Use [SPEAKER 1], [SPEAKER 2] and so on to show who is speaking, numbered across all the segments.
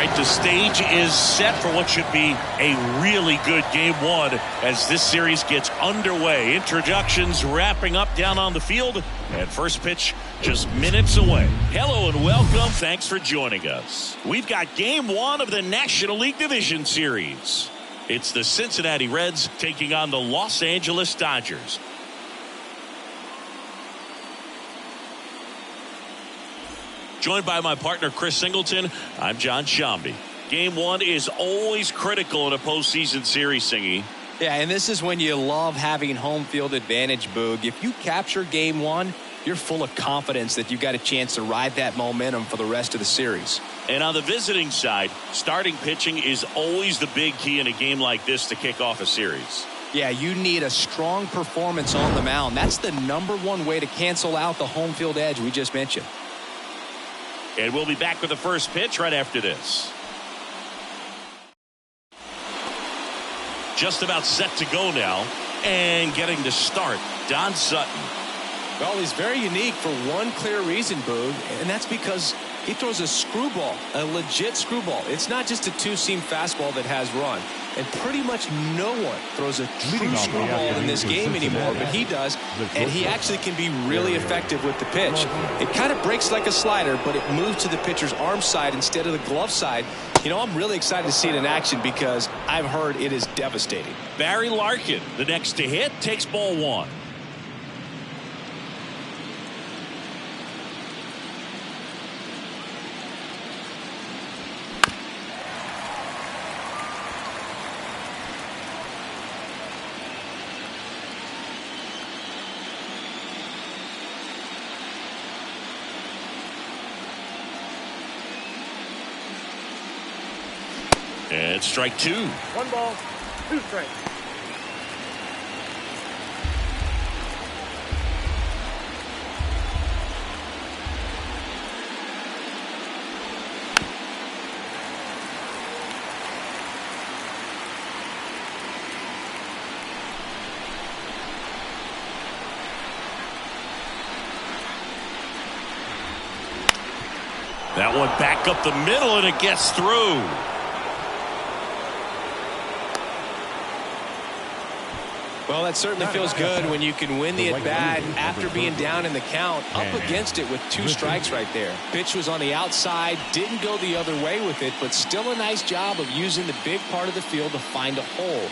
[SPEAKER 1] right, the stage is set for what should be a really good game one as this series gets underway. Introductions wrapping up down on the field, and first pitch just minutes away. Hello and welcome. Thanks for joining us. We've got game one of the National League Division Series. It's the Cincinnati Reds taking on the Los Angeles Dodgers. Joined by my partner, Chris Singleton, I'm John Shambi. Game one is always critical in a postseason series, Singy.
[SPEAKER 2] Yeah, and this is when you love having home field advantage, Boog. If you capture game one, you're full of confidence that you've got a chance to ride that momentum for the rest of the series.
[SPEAKER 1] And on the visiting side, starting pitching is always the big key in a game like this to kick off a series.
[SPEAKER 2] Yeah, you need a strong performance on the mound. That's the #1 way to cancel out the home field edge we just mentioned.
[SPEAKER 1] And we'll be back with the first pitch right after this. Just about set to go now. And getting to start, Don Sutton.
[SPEAKER 3] Well, he's very unique for one clear reason, Boog, and that's because he throws a screwball, a legit screwball. It's not just a two-seam fastball that has run. And pretty much no one throws a true screwball in this game anymore, but he does, and he actually can be really effective with the pitch. It kind of breaks like a slider, but it moves to the pitcher's arm side instead of the glove side. You know, I'm really excited to see it in action because I've heard it is devastating.
[SPEAKER 1] Barry Larkin, the next to hit, takes ball one. And strike two.
[SPEAKER 4] 1 ball, 2 strikes.
[SPEAKER 1] That one back up the middle, and it gets through.
[SPEAKER 3] Well, that certainly feels good when you can win the at-bat after being down in the count, up against it with 2 strikes right there. Pitch was on the outside, didn't go the other way with it, but still a nice job of using the big part of the field to find a hole.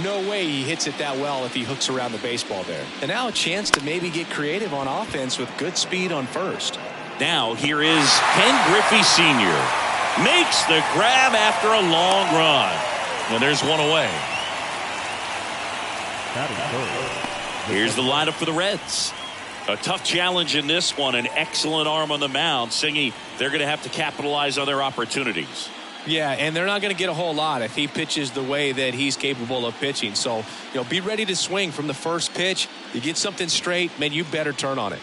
[SPEAKER 3] No way he hits it that well if he hooks around the baseball there. And now a chance to maybe get creative on offense with good speed on first.
[SPEAKER 1] Now here is Ken Griffey Sr. Makes the grab after a long run. And there's one away. Here's the lineup for the Reds. A tough challenge in this one. An excellent arm on the mound. Singy, they're going to have to capitalize on their opportunities.
[SPEAKER 3] Yeah, and they're not going to get a whole lot if he pitches the way that he's capable of pitching. So, you know, be ready to swing from the first pitch. You get something straight, man, you better turn on it.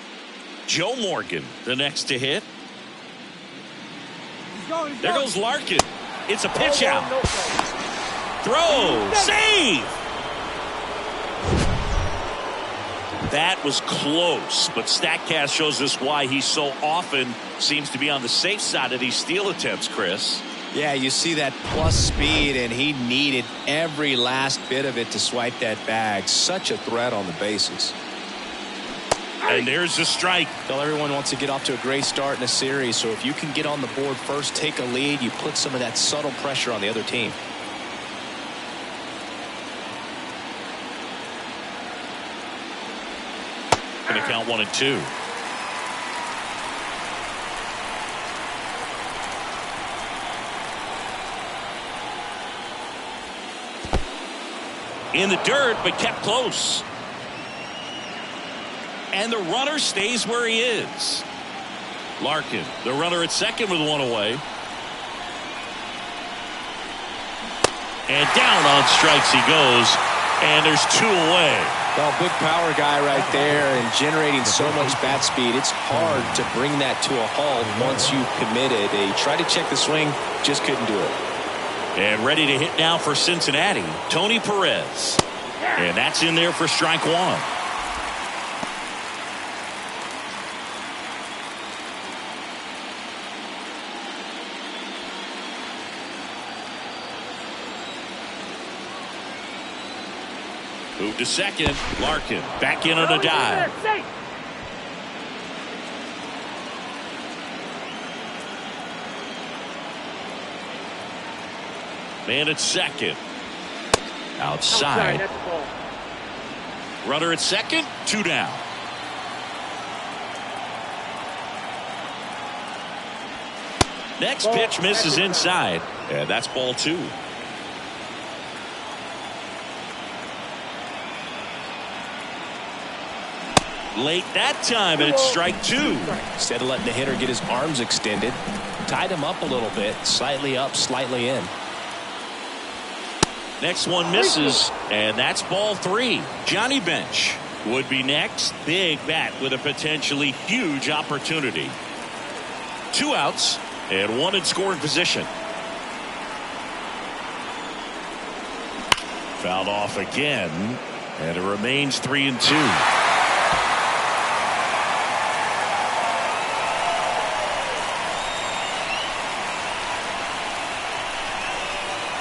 [SPEAKER 1] Joe Morgan, the next to hit. There goes Larkin. It's a pitch out. Throw. Save. That was close, but StatCast shows us why he so often seems to be on the safe side of these steal attempts, Chris.
[SPEAKER 2] Yeah, you see that plus speed, and he needed every last bit of it to swipe that bag. Such a threat on the bases.
[SPEAKER 1] And there's the strike.
[SPEAKER 3] Well, everyone wants to get off to a great start in a series, so if you can get on the board first, take a lead, you put some of that subtle pressure on the other team.
[SPEAKER 1] Going to count 1 and 2. In the dirt, but kept close. And the runner stays where he is. Larkin, the runner at second with 1 away. And down on strikes he goes. And there's 2 away.
[SPEAKER 3] Well, big power guy right there and generating so much bat speed. It's hard to bring that to a halt once you've committed. He tried to check the swing, just couldn't do it.
[SPEAKER 1] And ready to hit now for Cincinnati, Tony Perez. And that's in there for strike 1. Move to second. Larkin back in on a dive. Man at second. Outside. Runner at second. 2 down. Next pitch misses inside. And that's ball 2. Late that time, and it's strike 2.
[SPEAKER 3] Instead of letting the hitter get his arms extended, tied him up a little bit, slightly up, slightly in.
[SPEAKER 1] Next one misses, and that's ball 3. Johnny Bench would be next. Big bat with a potentially huge opportunity. 2 outs and 1 in scoring position. Fouled off again, and it remains 3-2.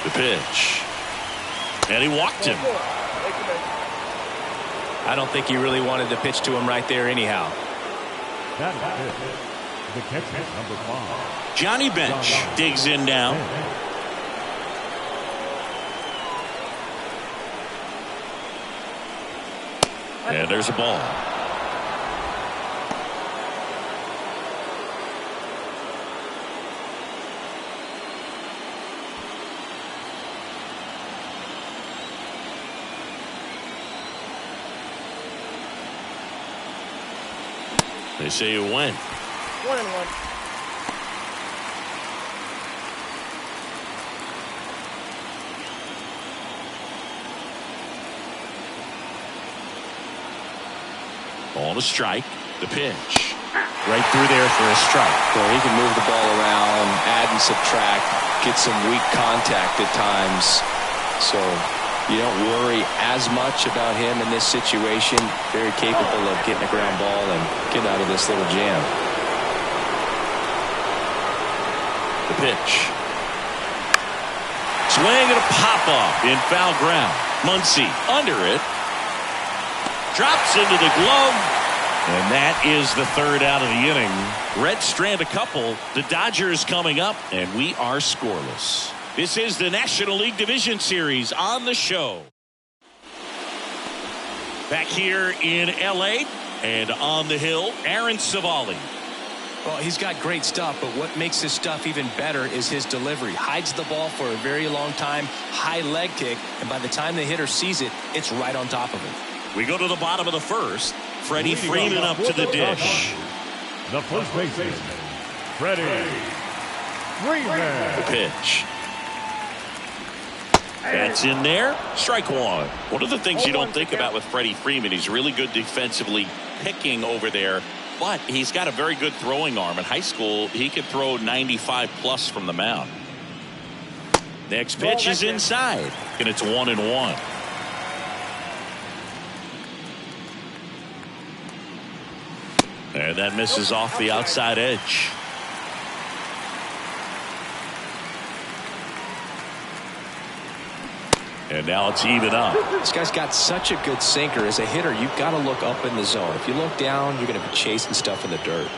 [SPEAKER 1] The pitch. And he walked him.
[SPEAKER 3] I don't think he really wanted to pitch to him right there anyhow.
[SPEAKER 5] The catcher, number 5.
[SPEAKER 1] Johnny Bench digs in now. And there's a ball. They say you win.
[SPEAKER 4] 1-1.
[SPEAKER 1] On a strike. The pitch. Right through there for a strike.
[SPEAKER 3] Well, he can move the ball around, add and subtract, get some weak contact at times. So you don't worry as much about him in this situation. Very capable of getting a ground ball and getting out of this little jam.
[SPEAKER 1] The pitch. Swing and a pop-off in foul ground. Muncy under it. Drops into the glove. And that is the 3rd out of the inning. Red strand a couple. The Dodgers coming up, and we are scoreless. This is the National League Division Series on the show. Back here in L.A. and on the hill, Aaron Savali.
[SPEAKER 3] Well, he's got great stuff, but what makes his stuff even better is his delivery. Hides the ball for a very long time, high leg kick, and by the time the hitter sees it, it's right on top of him.
[SPEAKER 1] We go to the bottom of the 1st. Freddie Freeman up to the dish.
[SPEAKER 5] The first baseman, Freddie Freeman.
[SPEAKER 1] The pitch. That's in there. Strike 1. One of the things you don't think about with Freddie Freeman, he's really good defensively picking over there, but he's got a very good throwing arm. In high school, he could throw 95 plus from the mound. Next pitch is inside, and it's 1-1. And that misses off the outside edge. And now it's even up.
[SPEAKER 3] This guy's got such a good sinker. As a hitter, you've got to look up in the zone. If you look down, you're going to be chasing stuff in the dirt.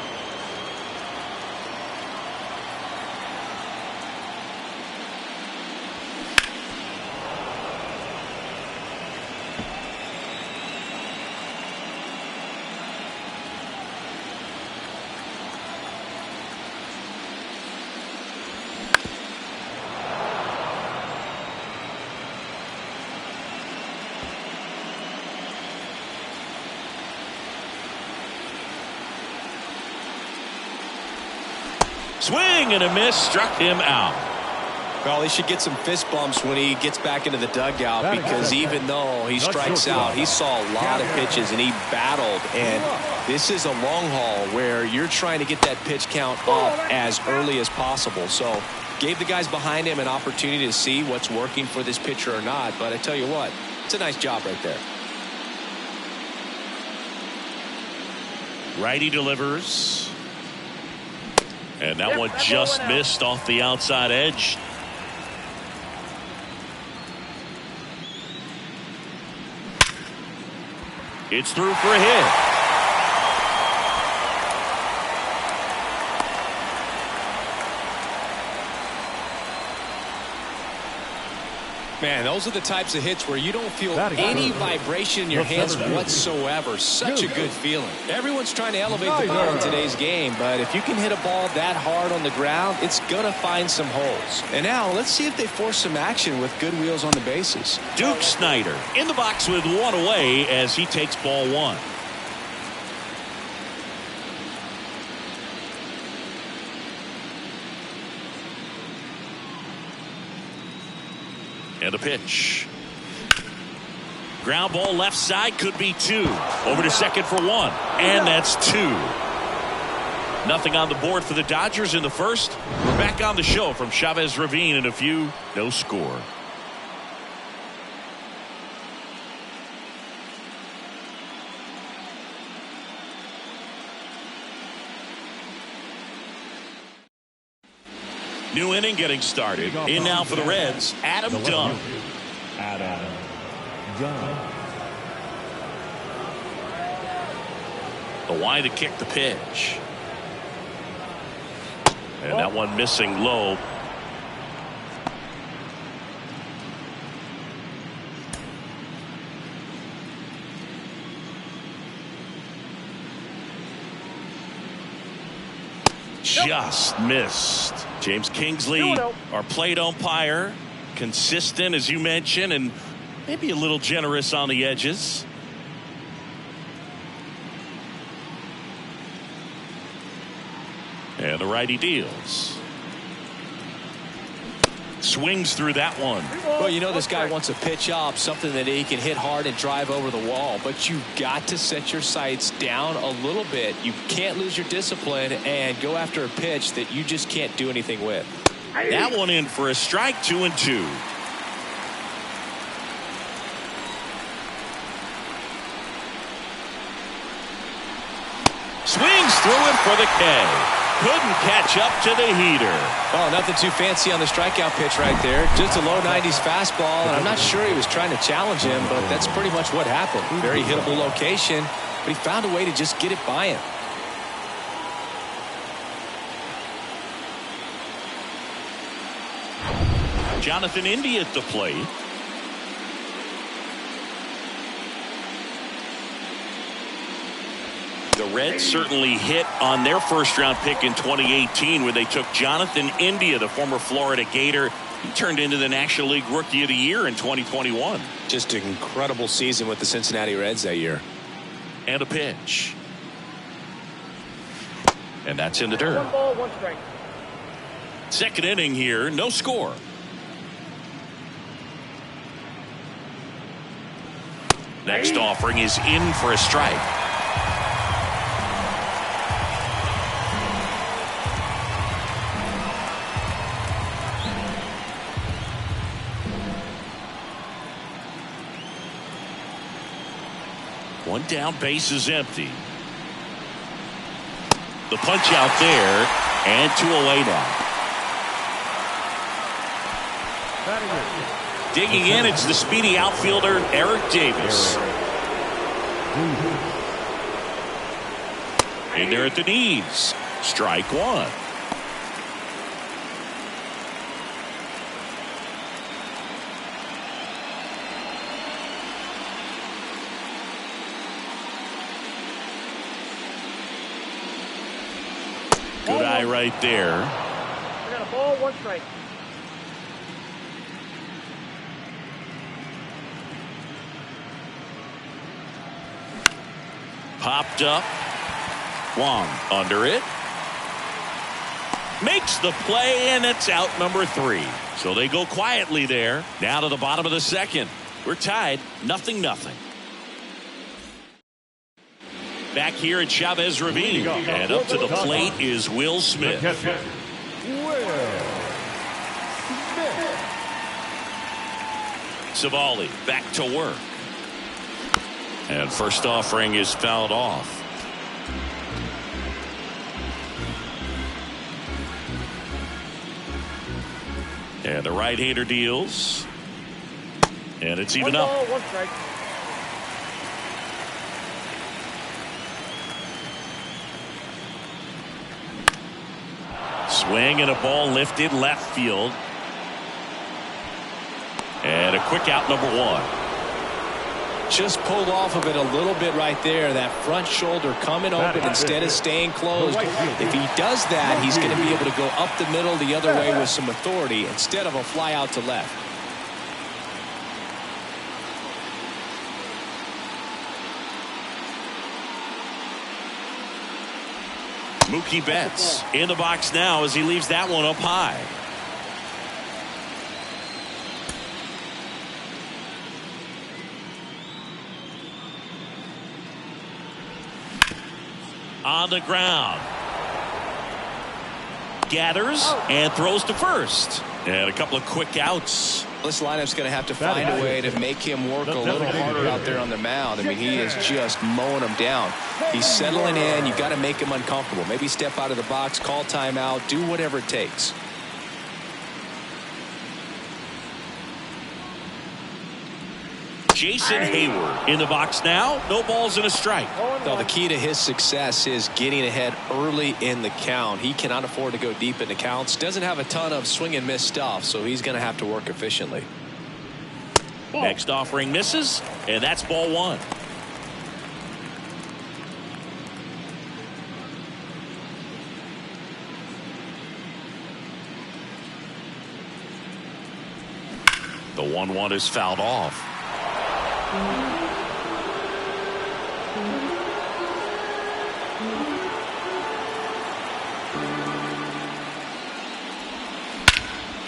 [SPEAKER 1] Swing and a miss, struck him out.
[SPEAKER 3] Well, he should get some fist bumps when he gets back into the dugout, because even though he strikes out, he saw a lot of pitches and he battled. And this is a long haul where you're trying to get that pitch count up as early as possible. So gave the guys behind him an opportunity to see what's working for this pitcher or not. But I tell you what, it's a nice job right there.
[SPEAKER 1] Righty delivers. And that one just missed off the outside edge. It's through for a hit.
[SPEAKER 3] Man, those are the types of hits where you don't feel any vibration in your hands whatsoever. Such a good feeling. Everyone's trying to elevate the ball in today's game, but if you can hit a ball that hard on the ground, it's going to find some holes. And now let's see if they force some action with good wheels on the bases.
[SPEAKER 1] Duke Snyder in the box with one away as he takes ball one. And a pitch. Ground ball left side, could be two. Over to second for one. And that's two. Nothing on the board for the Dodgers in the first. We're back on the show from Chavez Ravine in a few. No score. New inning getting started. In now for the Reds, Adam Dunn.
[SPEAKER 5] Adam Dunn.
[SPEAKER 1] The wide to kick the pitch. And that one missing low. Just missed. James Kingsley, our plate umpire, consistent as you mentioned, and maybe a little generous on the edges. And the righty deals. Swings through that one.
[SPEAKER 3] Well, you know this guy wants a pitch up, something that he can hit hard and drive over the wall. But you've got to set your sights down a little bit. You can't lose your discipline and go after a pitch that you just can't do anything with.
[SPEAKER 1] That one in for a strike, 2-2. Swings through it for the K. Couldn't catch up to the heater.
[SPEAKER 3] Oh, nothing too fancy on the strikeout pitch right there. Just a low 90s fastball, and I'm not sure he was trying to challenge him, but that's pretty much what happened. Very hittable location, but he found a way to just get it by him.
[SPEAKER 1] Jonathan India at the plate. The Reds certainly hit on their first-round pick in 2018 when they took Jonathan India, the former Florida Gator. He turned into the National League Rookie of the Year in 2021.
[SPEAKER 3] Just an incredible season with the Cincinnati Reds that year.
[SPEAKER 1] And a pitch. And that's in the dirt.
[SPEAKER 4] 1 ball, 1 strike.
[SPEAKER 1] Second inning here, no score. Next offering is in for a strike. One down, base is empty. The punch out there, and 2 away now. Digging in, it's the speedy outfielder, Eric Davis. In there at the knees. Strike one. Good eye right there.
[SPEAKER 4] I got a ball, 1 strike.
[SPEAKER 1] Popped up. Wong under it. Makes the play, and it's out number 3. So they go quietly there. Now to the bottom of the second. We're tied, 0-0. Back here at Chavez Ravine. And up to the plate is Will Smith. Savali back to work. And first offering is fouled off. And the right-hander deals. And it's even up.
[SPEAKER 4] 1 ball, 1 strike.
[SPEAKER 1] Swing and a ball lifted left field. And a quick out, number one.
[SPEAKER 3] Just pulled off of it a little bit right there. That front shoulder coming open instead of staying closed. If he does that, he's going to be able to go up the middle the other way with some authority instead of a fly out to left.
[SPEAKER 1] Mookie Betts in the box now as he leaves that one up high. On the ground. Gathers and throws to first. And a couple of quick outs.
[SPEAKER 3] This lineup's going to have to find a way to make him work a little harder out there on the mound. I mean, he is just mowing them down. He's settling in. You've got to make him uncomfortable. Maybe step out of the box, call timeout, do whatever it takes.
[SPEAKER 1] Jason Hayward in the box now. No balls and a strike.
[SPEAKER 3] So the key to his success is getting ahead early in the count. He cannot afford to go deep in the counts. Doesn't have a ton of swing and miss stuff, so he's going to have to work efficiently.
[SPEAKER 1] Next offering misses, and that's ball one. The 1-1 is fouled off.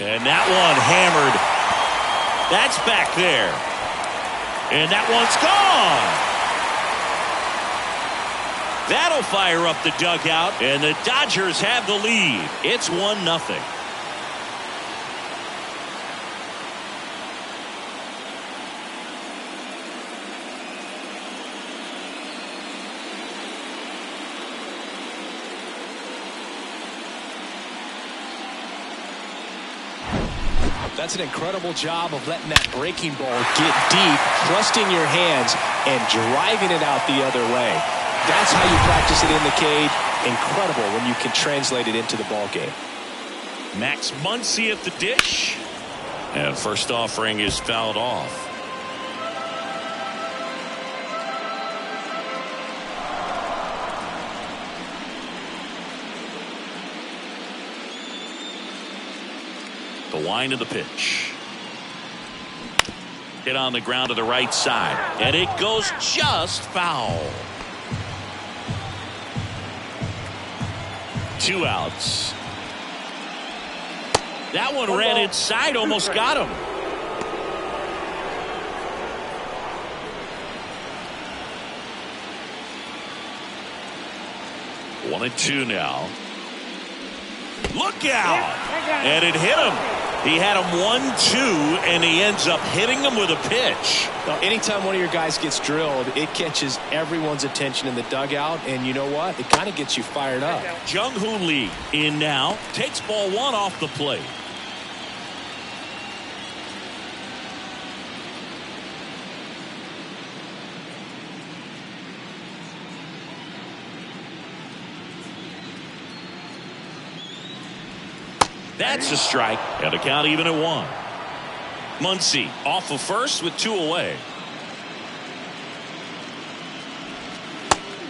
[SPEAKER 1] And that one hammered. That's back there. And that one's gone. That'll fire up the dugout, and the Dodgers have the lead. It's 1-0.
[SPEAKER 3] That's an incredible job of letting that breaking ball get deep, trusting your hands, and driving it out the other way. That's how you practice it in the cage. Incredible when you can translate it into the ball game.
[SPEAKER 1] Max Muncy at the dish. And first offering is fouled off. The wind of the pitch. Hit on the ground to the right side. And it goes just foul. 2 outs. That one ran inside, almost got him. 1-2 now. Look out! And it hit him. He had him 1-2, and he ends up hitting him with a pitch.
[SPEAKER 3] Anytime one of your guys gets drilled, it catches everyone's attention in the dugout, and you know what? It kind of gets you fired up.
[SPEAKER 1] Jung-Hoo Lee in now. Takes ball one off the plate. That's a strike, and a count even at 1. Muncy off of first with 2 away.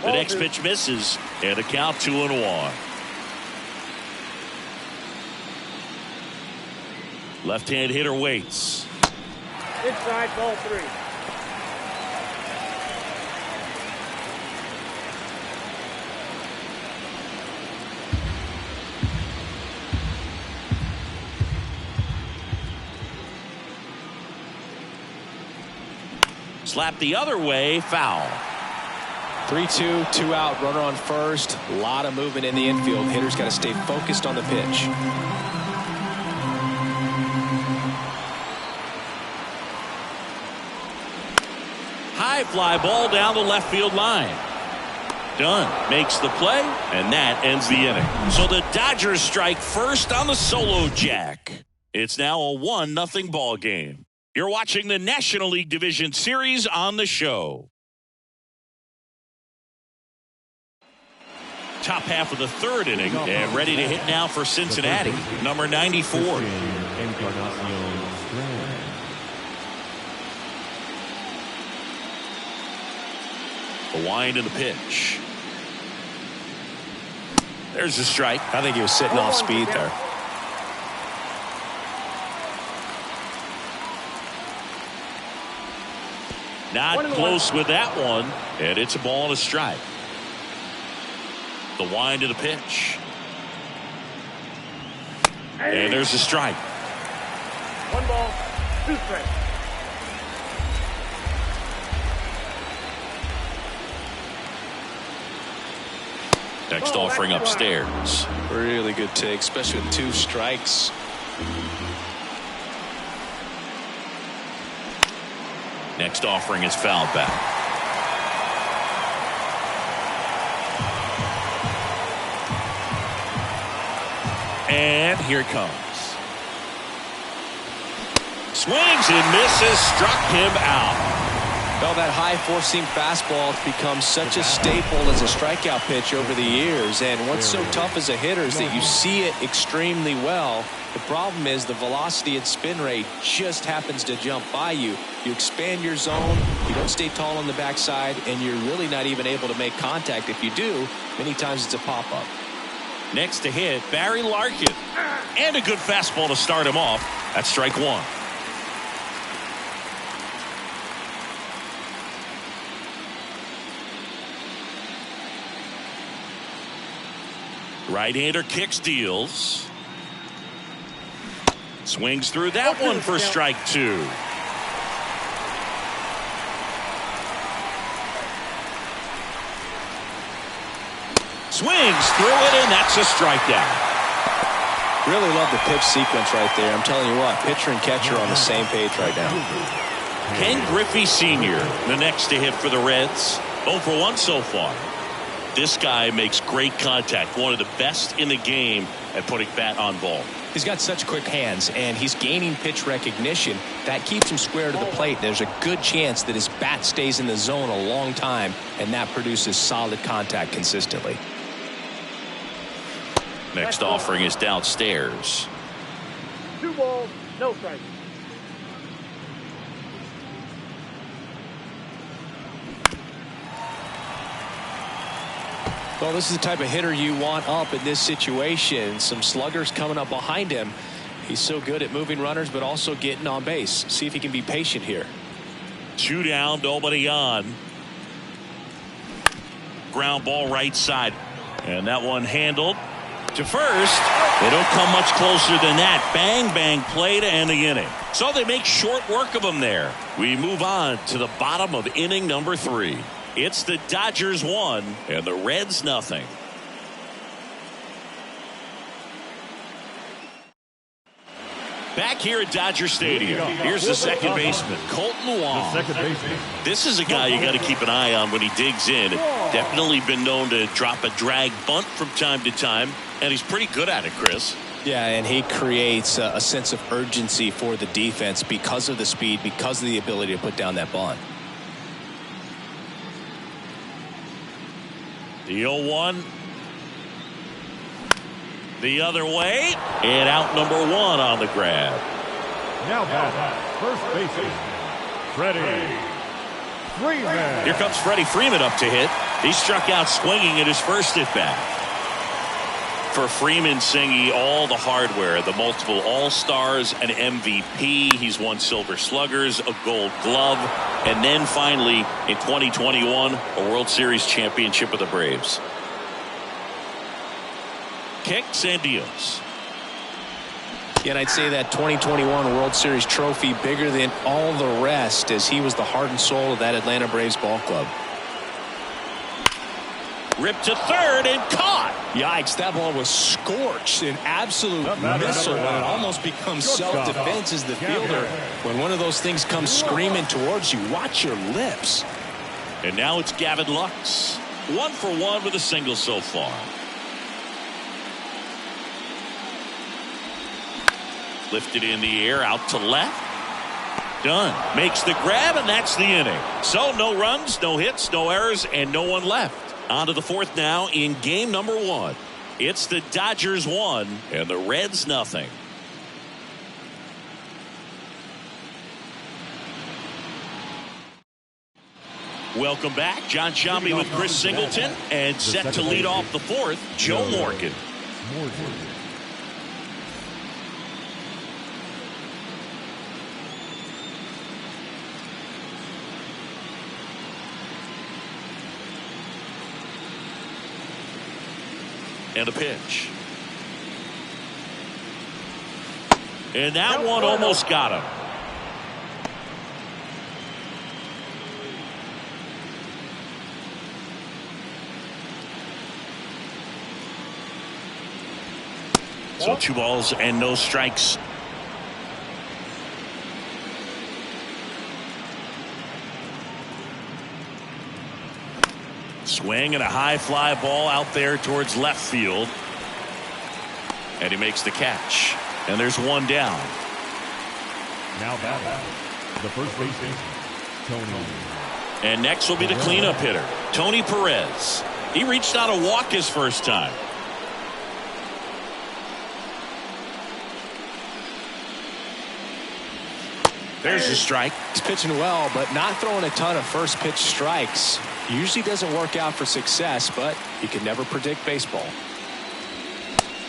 [SPEAKER 1] The next pitch misses, and a count 2-1. Left-hand hitter waits.
[SPEAKER 4] Inside, ball 3.
[SPEAKER 1] Slap the other way, foul.
[SPEAKER 3] 3-2, 2 out, runner on first. A lot of movement in the infield. Hitter's got to stay focused on the pitch.
[SPEAKER 1] High fly ball down the left field line. Dunn makes the play, and that ends the inning. So the Dodgers strike first on the solo jack. It's now a 1-0 ball game. You're watching the National League Division Series on the show. top half of the third inning, and ready to hit now for Cincinnati, number 94. The wind of the pitch. There's the strike.
[SPEAKER 3] I think he was sitting off speed there.
[SPEAKER 1] Not close with that one, and it's a ball and a strike. The wind of the pitch. And there's the strike.
[SPEAKER 4] 1 ball, 2 strikes.
[SPEAKER 1] Next offering upstairs.
[SPEAKER 3] Really good take, especially with 2 strikes.
[SPEAKER 1] Next offering is fouled back. And here it comes. Swings and misses, struck him out.
[SPEAKER 3] Well, that high four-seam fastball has become such a staple as a strikeout pitch over the years. And what's so tough as a hitter is that you see it extremely well. The problem is the velocity and spin rate just happens to jump by you. You expand your zone, you don't stay tall on the backside, and you're really not even able to make contact. If you do, many times it's a pop-up.
[SPEAKER 1] Next to hit, Barry Larkin. And a good fastball to start him off. That's strike 1. Right-hander kicks, deals. Swings through that one for strike 2. Swings through it, and that's a strikeout.
[SPEAKER 3] Really love the pitch sequence right there. I'm telling you what, pitcher and catcher are on the same page right now.
[SPEAKER 1] Ken Griffey Sr., the next to hit for the Reds. 0 for 1 so far. This guy makes great contact. One of the best in the game at putting bat on ball.
[SPEAKER 2] He's got such quick hands, and he's gaining pitch recognition. That keeps him square to the plate. There's a good chance that his bat stays in the zone a long time, and that produces solid contact consistently.
[SPEAKER 1] Next offering is downstairs.
[SPEAKER 4] 2 balls, no strikes.
[SPEAKER 3] Well, this is the type of hitter you want up in this situation. Some sluggers coming up behind him. He's so good at moving runners, but also getting on base. See if he can be patient here.
[SPEAKER 1] 2 down, nobody on. Ground ball right side. And that one handled to first. They don't come much closer than that. Bang, bang play to end the inning. So they make short work of them there. We move on to the bottom of inning number 3. It's the Dodgers 1 and the Reds nothing. Back here at Dodger Stadium, here's the second baseman, Colton Wong. This is a guy you got to keep an eye on when he digs in. Definitely been known to drop a drag bunt from time to time, and he's pretty good at it, Chris.
[SPEAKER 2] Yeah, and he creates a sense of urgency for the defense because of the speed, because of the ability to put down that bunt.
[SPEAKER 1] The 0-1. The other way. And out number 1 on the grab.
[SPEAKER 5] Now back, first baseman, Freddie Freeman.
[SPEAKER 1] Here comes Freddie Freeman up to hit. He struck out swinging at his first at bat. For Freeman, Singy, all the hardware, the multiple All-Stars, an MVP. He's won Silver Sluggers, a Gold Glove, and then finally in 2021 a World Series championship with the Braves. Kicks and deals.
[SPEAKER 2] Yeah, and I'd say that 2021 World Series trophy bigger than all the rest, as he was the heart and soul of that Atlanta Braves ball club.
[SPEAKER 1] Ripped to third and caught.
[SPEAKER 2] Yikes, that ball was scorched, an absolute missile, and it almost becomes self-defense as the fielder. When one of those things comes screaming towards you, watch your lips.
[SPEAKER 1] And now it's Gavin Lux. 1 for 1 with a single so far. Lifted in the air, out to left. Done. Makes the grab, and that's the inning. So no runs, no hits, no errors, and no one left. On to the fourth now in game number 1. It's the Dodgers 1 and the Reds nothing. Welcome back. John Shambi with Chris Singleton, and set to lead off the fourth, Joe Morgan. And a pitch. And that one almost got him. So 2 balls and no strikes. Swing and a high fly ball out there towards left field. And he makes the catch. And there's 1 down.
[SPEAKER 5] Now batting, the first baseman, Tony.
[SPEAKER 1] And next will be the cleanup hitter, Tony Perez. He reached out a walk his first time. There's a strike.
[SPEAKER 2] He's pitching well, but not throwing a ton of first pitch strikes. Usually doesn't work out for success, but you can never predict baseball.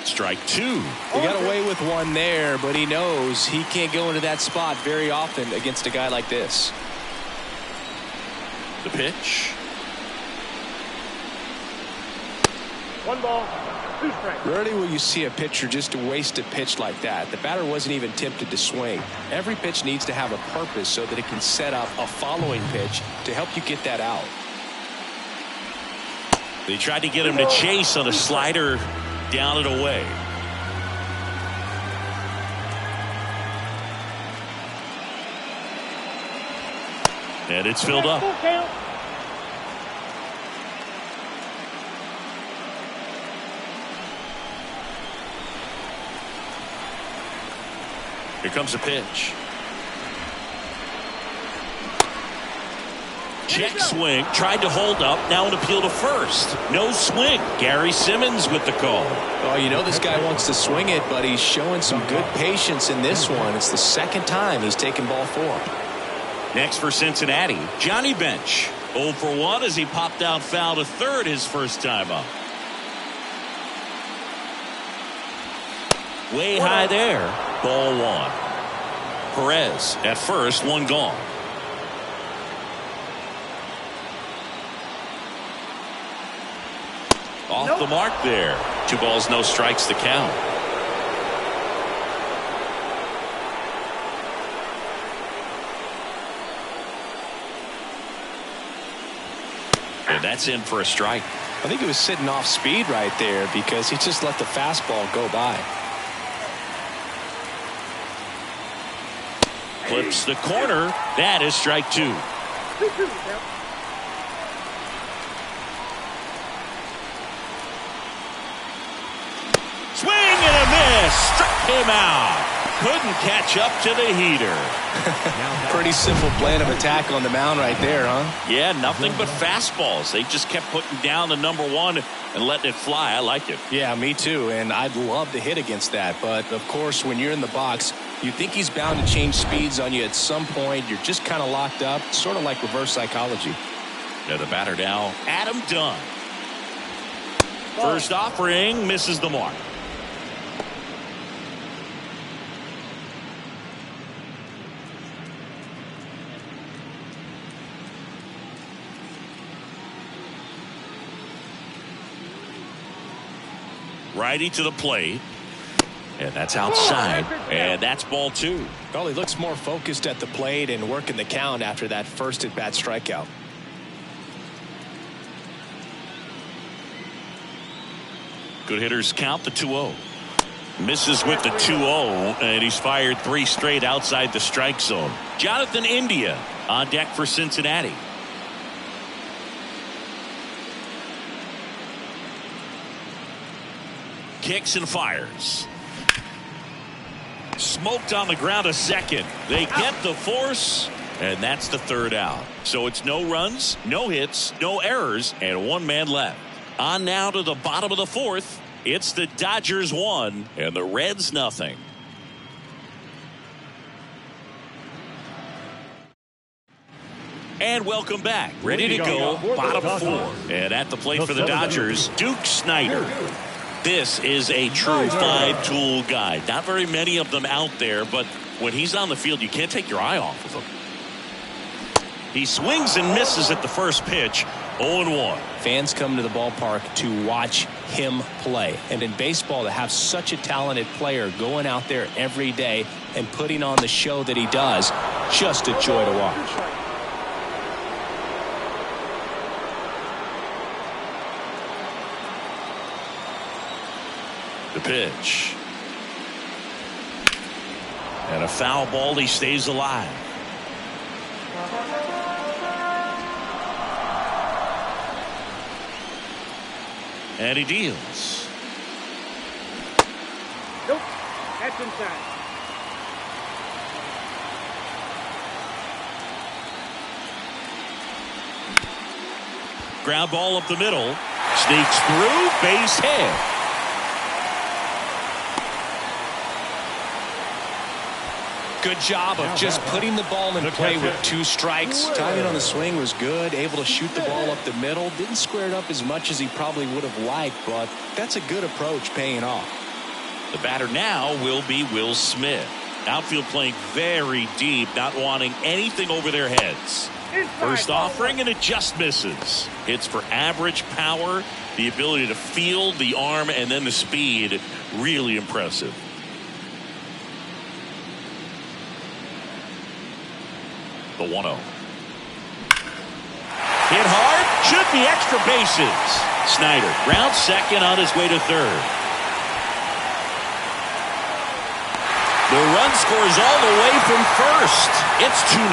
[SPEAKER 1] Strike 2.
[SPEAKER 2] He got away with 1 there, but he knows he can't go into that spot very often against a guy like this.
[SPEAKER 1] The pitch.
[SPEAKER 4] 1 ball, 2 strikes.
[SPEAKER 2] Rarely will you see a pitcher just waste a pitch like that. The batter wasn't even tempted to swing. Every pitch needs to have a purpose so that it can set up a following pitch to help you get that out.
[SPEAKER 1] They tried to get him to chase on a slider down and away. And it's filled up.
[SPEAKER 4] Full count.
[SPEAKER 1] Here comes a pitch. Check swing. Tried to hold up. Now an appeal to first. No swing. Gary Simmons with the call.
[SPEAKER 2] Oh, you know this guy wants to swing it, but he's showing some good patience in this one. It's the second time he's taken ball 4.
[SPEAKER 1] Next for Cincinnati, Johnny Bench. 0 for 1 as he popped out foul to third his first time up. Way high there. Ball 1. Perez at first, 1 gone. Off the mark there. 2 balls, no strikes to count. And that's in for a strike.
[SPEAKER 2] I think he was sitting off speed right there because he just let the fastball go by.
[SPEAKER 1] Clips the corner. That is strike 2.
[SPEAKER 4] 2-2 count.
[SPEAKER 1] Swing and a miss. Struck him out. Couldn't catch up to the heater.
[SPEAKER 2] Pretty simple plan of attack on the mound right there, huh?
[SPEAKER 1] Yeah, nothing but fastballs. They just kept putting down the number 1 and letting it fly. I like it.
[SPEAKER 2] Yeah, me too. And I'd love to hit against that. But, of course, when you're in the box, you think he's bound to change speeds on you at some point. You're just kind of locked up, sort of like reverse psychology.
[SPEAKER 1] Now the batter now, Adam Dunn. First offering misses the mark. Righty to the plate. And that's outside. And that's ball 2.
[SPEAKER 2] Well, he looks more focused at the plate and working the count after that first at-bat strikeout.
[SPEAKER 1] Good hitters count the 2-0. Misses with the 2-0, and he's fired 3 straight outside the strike zone. Jonathan India on deck for Cincinnati. Kicks and fires. Smoked on the ground a second. They get the force, And that's the third out. So it's no runs, no hits, no errors, and one man left. On now to the bottom of the fourth. It's the Dodgers 1 and the Reds nothing. And welcome back. Ready to go. Bottom four. And at the plate for the Dodgers, Duke Snider. This is a true five-tool guy. Not very many of them out there, but when he's on the field, you can't take your eye off of him. He swings and misses at the first pitch. 0-1.
[SPEAKER 2] Fans come to the ballpark to watch him play. And in baseball, to have such a talented player going out there every day and putting on the show that he does, just a joy to watch.
[SPEAKER 1] The pitch. And a foul ball. He stays alive. And he deals.
[SPEAKER 4] Nope. That's inside.
[SPEAKER 1] Ground ball up the middle. Sneaks through. Base hit.
[SPEAKER 2] Good job of just putting the ball in play with 2 strikes. Timing on the swing was good. Able to shoot the ball up the middle. Didn't square it up as much as he probably would have liked, but that's a good approach paying off.
[SPEAKER 1] The batter now will be Will Smith. Outfield playing very deep, not wanting anything over their heads. First offering, and it just misses. Hits for average power, the ability to field, the arm, and then the speed. Really impressive. The 1-0. Hit hard, should be extra bases. Snider grounds second on his way to third. The run scores all the way from first. It's 2-0.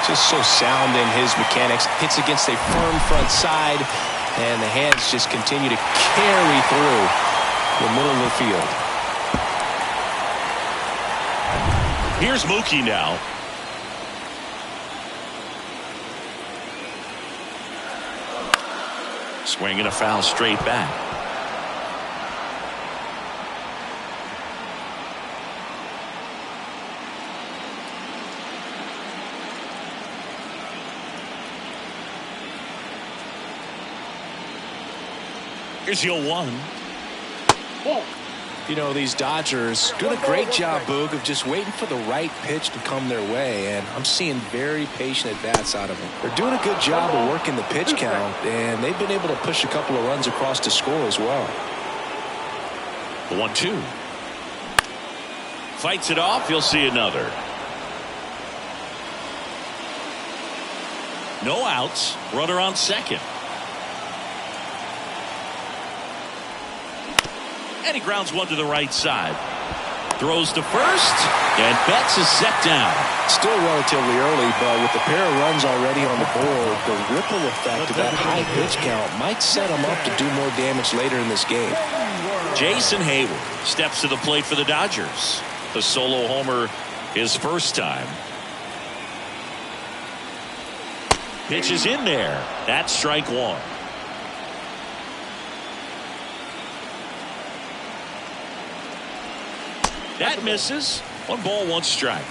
[SPEAKER 2] Just so sound in his mechanics. Hits against a firm front side, and the hands just continue to carry through the middle of the field.
[SPEAKER 1] Here's Mookie now. Swinging a foul straight back. Here's the 0-1.
[SPEAKER 2] You know, these Dodgers doing a great job, Boog, of just waiting for the right pitch to come their way, and I'm seeing very patient at-bats out of them. They're doing a good job of working the pitch count, and they've been able to push a couple of runs across to score as well.
[SPEAKER 1] The 1-2. Fights it off. You'll see another. No outs. Runner on second. And he grounds one to the right side. Throws to first, and Betts is set down.
[SPEAKER 2] Still relatively early, but with a pair of runs already on the board, the ripple effect of that high pitch count might set him up to do more damage later in this game.
[SPEAKER 1] Jason Hayward steps to the plate for the Dodgers. The solo homer his first time. Pitch is in there. That's strike one. That misses. 1 ball, 1 strike.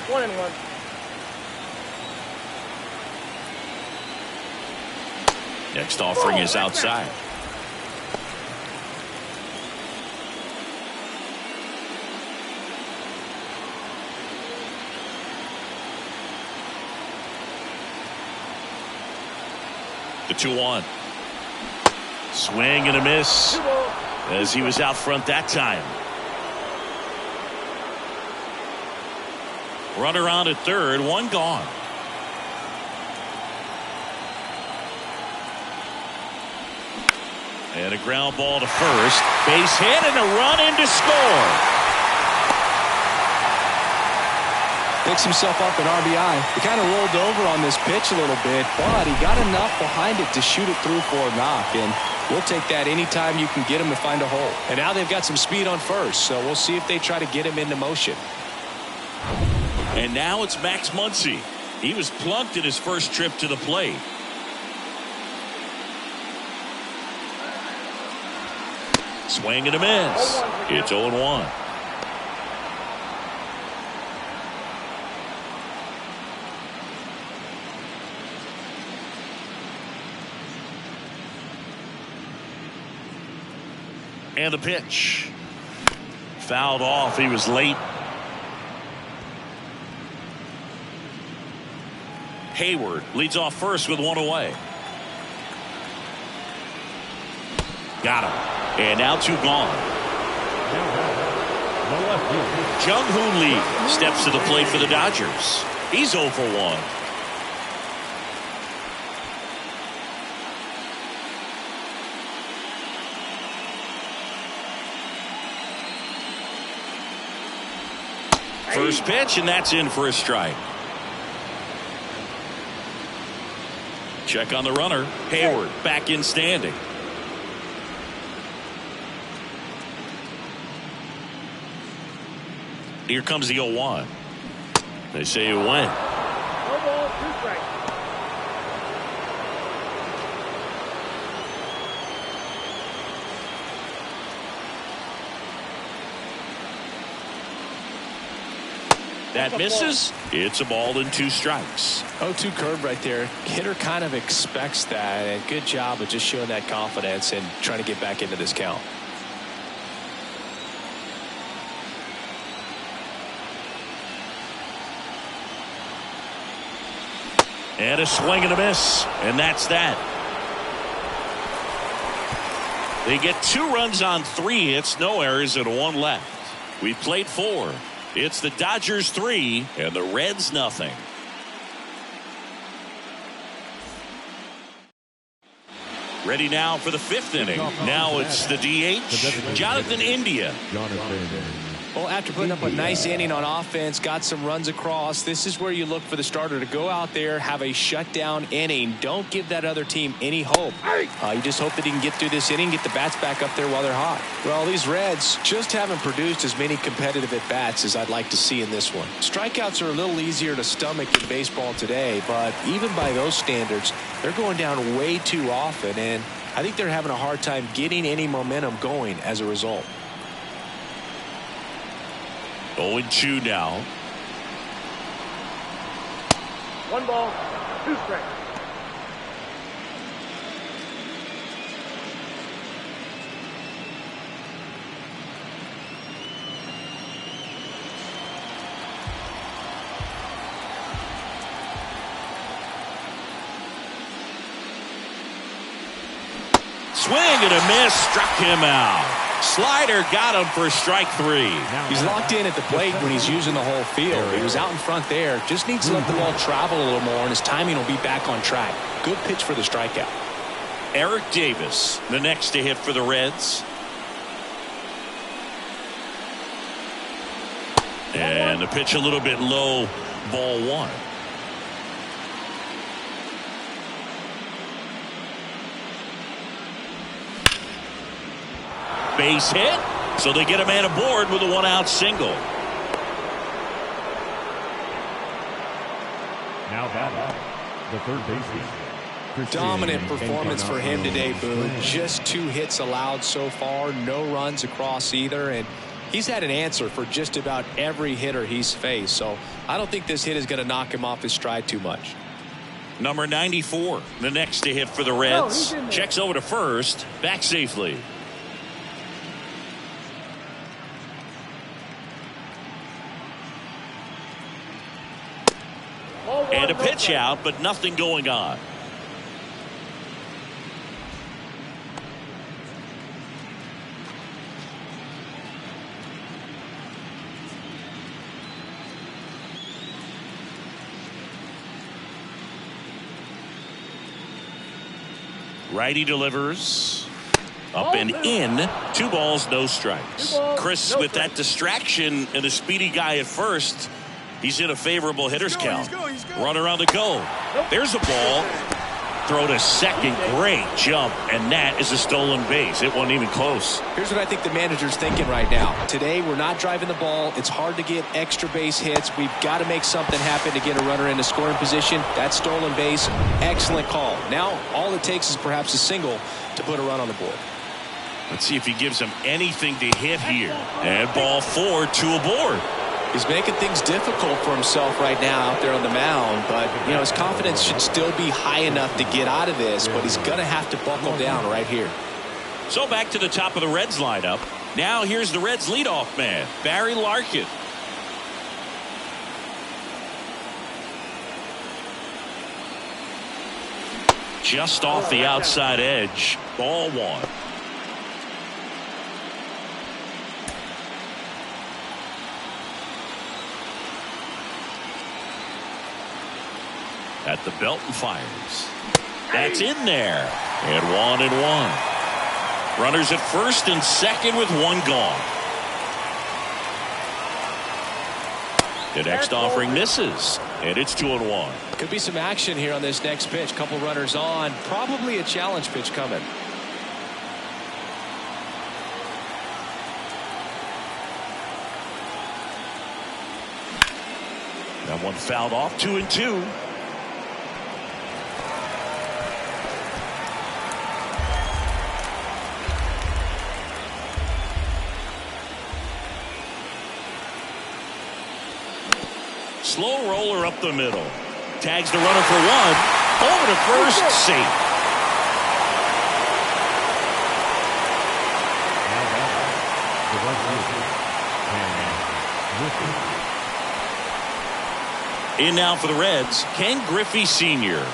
[SPEAKER 4] 1-1.
[SPEAKER 1] Next offering is outside. The 2-1. Swing and a miss as he was out front that time. Runner on at third, 1 gone. And a ground ball to first. Base hit and a run in to score.
[SPEAKER 2] Picks himself up an RBI. He kind of rolled over on this pitch a little bit, but he got enough behind it to shoot it through for a knock. And we'll take that anytime you can get him to find a hole. And now they've got some speed on first, so we'll see if they try to get him into motion.
[SPEAKER 1] And now it's Max Muncy. He was plunked in his first trip to the plate. Swing and a miss. It's 0-1. And the pitch. Fouled off. He was late. Hayward leads off first with one away. Got him. And now two gone. Jung-Hoo Lee steps to the plate for the Dodgers. He's 0 for 1. First pitch, and that's in for a strike. Check on the runner. Hayward back in standing. Here comes the 0-1. They say it went.
[SPEAKER 4] No ball, 2 strikes.
[SPEAKER 1] That misses. It's a ball and 2 strikes.
[SPEAKER 3] 0-2 curve right there. Hitter kind of expects that, and good job of just showing that confidence and trying to get back into this count.
[SPEAKER 1] And a swing and a miss, and that's that. They get 2 runs on 3 hits, no errors, and 1 left. We've played 4. It's the Dodgers 3 and the Reds nothing. Ready now for the 5th inning. Now it's the DH, Jonathan India.
[SPEAKER 3] Well, after putting up a nice inning on offense, got some runs across, this is where you look for the starter to go out there, have a shutdown inning. Don't give that other team any hope. You just hope that he can get through this inning, get the bats back up there while they're hot. Well, these Reds just haven't produced as many competitive at-bats as I'd like to see in this one. Strikeouts are a little easier to stomach in baseball today, but even by those standards, they're going down way too often, and I think they're having a hard time getting any momentum going as a result.
[SPEAKER 1] 0-2 now.
[SPEAKER 4] 1 ball, 2 strikes.
[SPEAKER 1] Swing and a miss, struck him out. Slider got him for strike 3.
[SPEAKER 3] He's locked in at the plate when he's using the whole field. He was out in front there. Just needs to let the ball travel a little more, and his timing will be back on track. Good pitch for the strikeout.
[SPEAKER 1] Eric Davis, the next to hit for the Reds. And the pitch a little bit low, ball 1. Base hit, so they get a man aboard with a 1-out single.
[SPEAKER 5] Now batting, the third baseman.
[SPEAKER 3] Dominant performance for him today, Boone. Just 2 hits allowed so far, no runs across either, and he's had an answer for just about every hitter he's faced, so I don't think this hit is going to knock him off his stride too much.
[SPEAKER 1] Number 94, the next to hit for the Reds. Checks over to first, back safely. And a pitch out, but nothing going on. Righty delivers. Up and in. 2 balls, no strikes. Chris, with that distraction and a speedy guy at first, he's in a favorable hitter's count. Runner on the go. There's a ball. Throw to second. Great jump. And that is a stolen base. It wasn't even close.
[SPEAKER 3] Here's what I think the manager's thinking right now. Today, we're not driving the ball. It's hard to get extra base hits. We've got to make something happen to get a runner into scoring position. That stolen base, excellent call. Now, all it takes is perhaps a single to put a run on the board.
[SPEAKER 1] Let's see if he gives him anything to hit here. And ball 4, 2 aboard.
[SPEAKER 3] He's making things difficult for himself right now out there on the mound, but you know his confidence should still be high enough to get out of this, but he's going to have to buckle down right here.
[SPEAKER 1] So back to the top of the Reds lineup. Now here's the Reds leadoff man, Barry Larkin. Just off the outside edge. Ball 1. At the belt and fires. That's in there. And 1-1. Runners at first and second with 1 gone. The next offering misses. And it's 2-1.
[SPEAKER 3] Could be some action here on this next pitch. Couple runners on. Probably a challenge pitch coming.
[SPEAKER 1] That one fouled off. 2-2. Slow roller up the middle. Tags the runner for 1. Over to first. Safe. In now for the Reds, Ken Griffey Sr.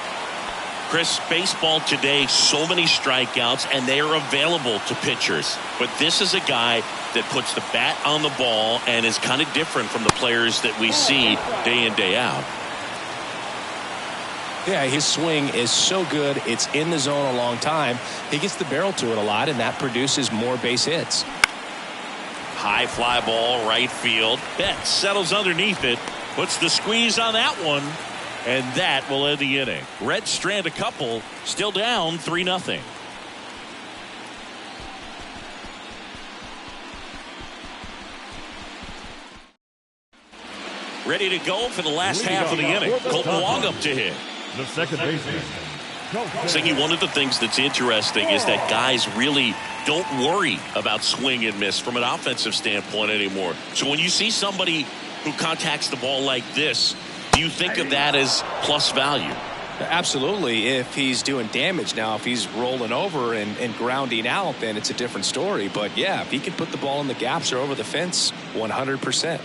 [SPEAKER 1] Chris, baseball today, so many strikeouts, and they are available to pitchers. But this is a guy that puts the bat on the ball and is kind of different from the players that we see day in, day out.
[SPEAKER 3] Yeah, his swing is so good. It's in the zone a long time. He gets the barrel to it a lot, and that produces more base hits.
[SPEAKER 1] High fly ball, right field. Betts settles underneath it, puts the squeeze on that one. And that will end the inning. Reds strand a couple, still down 3-0. Ready to go for the last half of the inning. Colton Wong up to hit.
[SPEAKER 5] The second baseman.
[SPEAKER 1] Siggy, one of the things that's interesting is that guys really don't worry about swing and miss from an offensive standpoint anymore. So when you see somebody who contacts the ball like this, do you think of that as plus value?
[SPEAKER 3] Absolutely. If he's doing damage now, if he's rolling over and grounding out, then it's a different story. But yeah, if he can put the ball in the gaps or over the fence, 100%.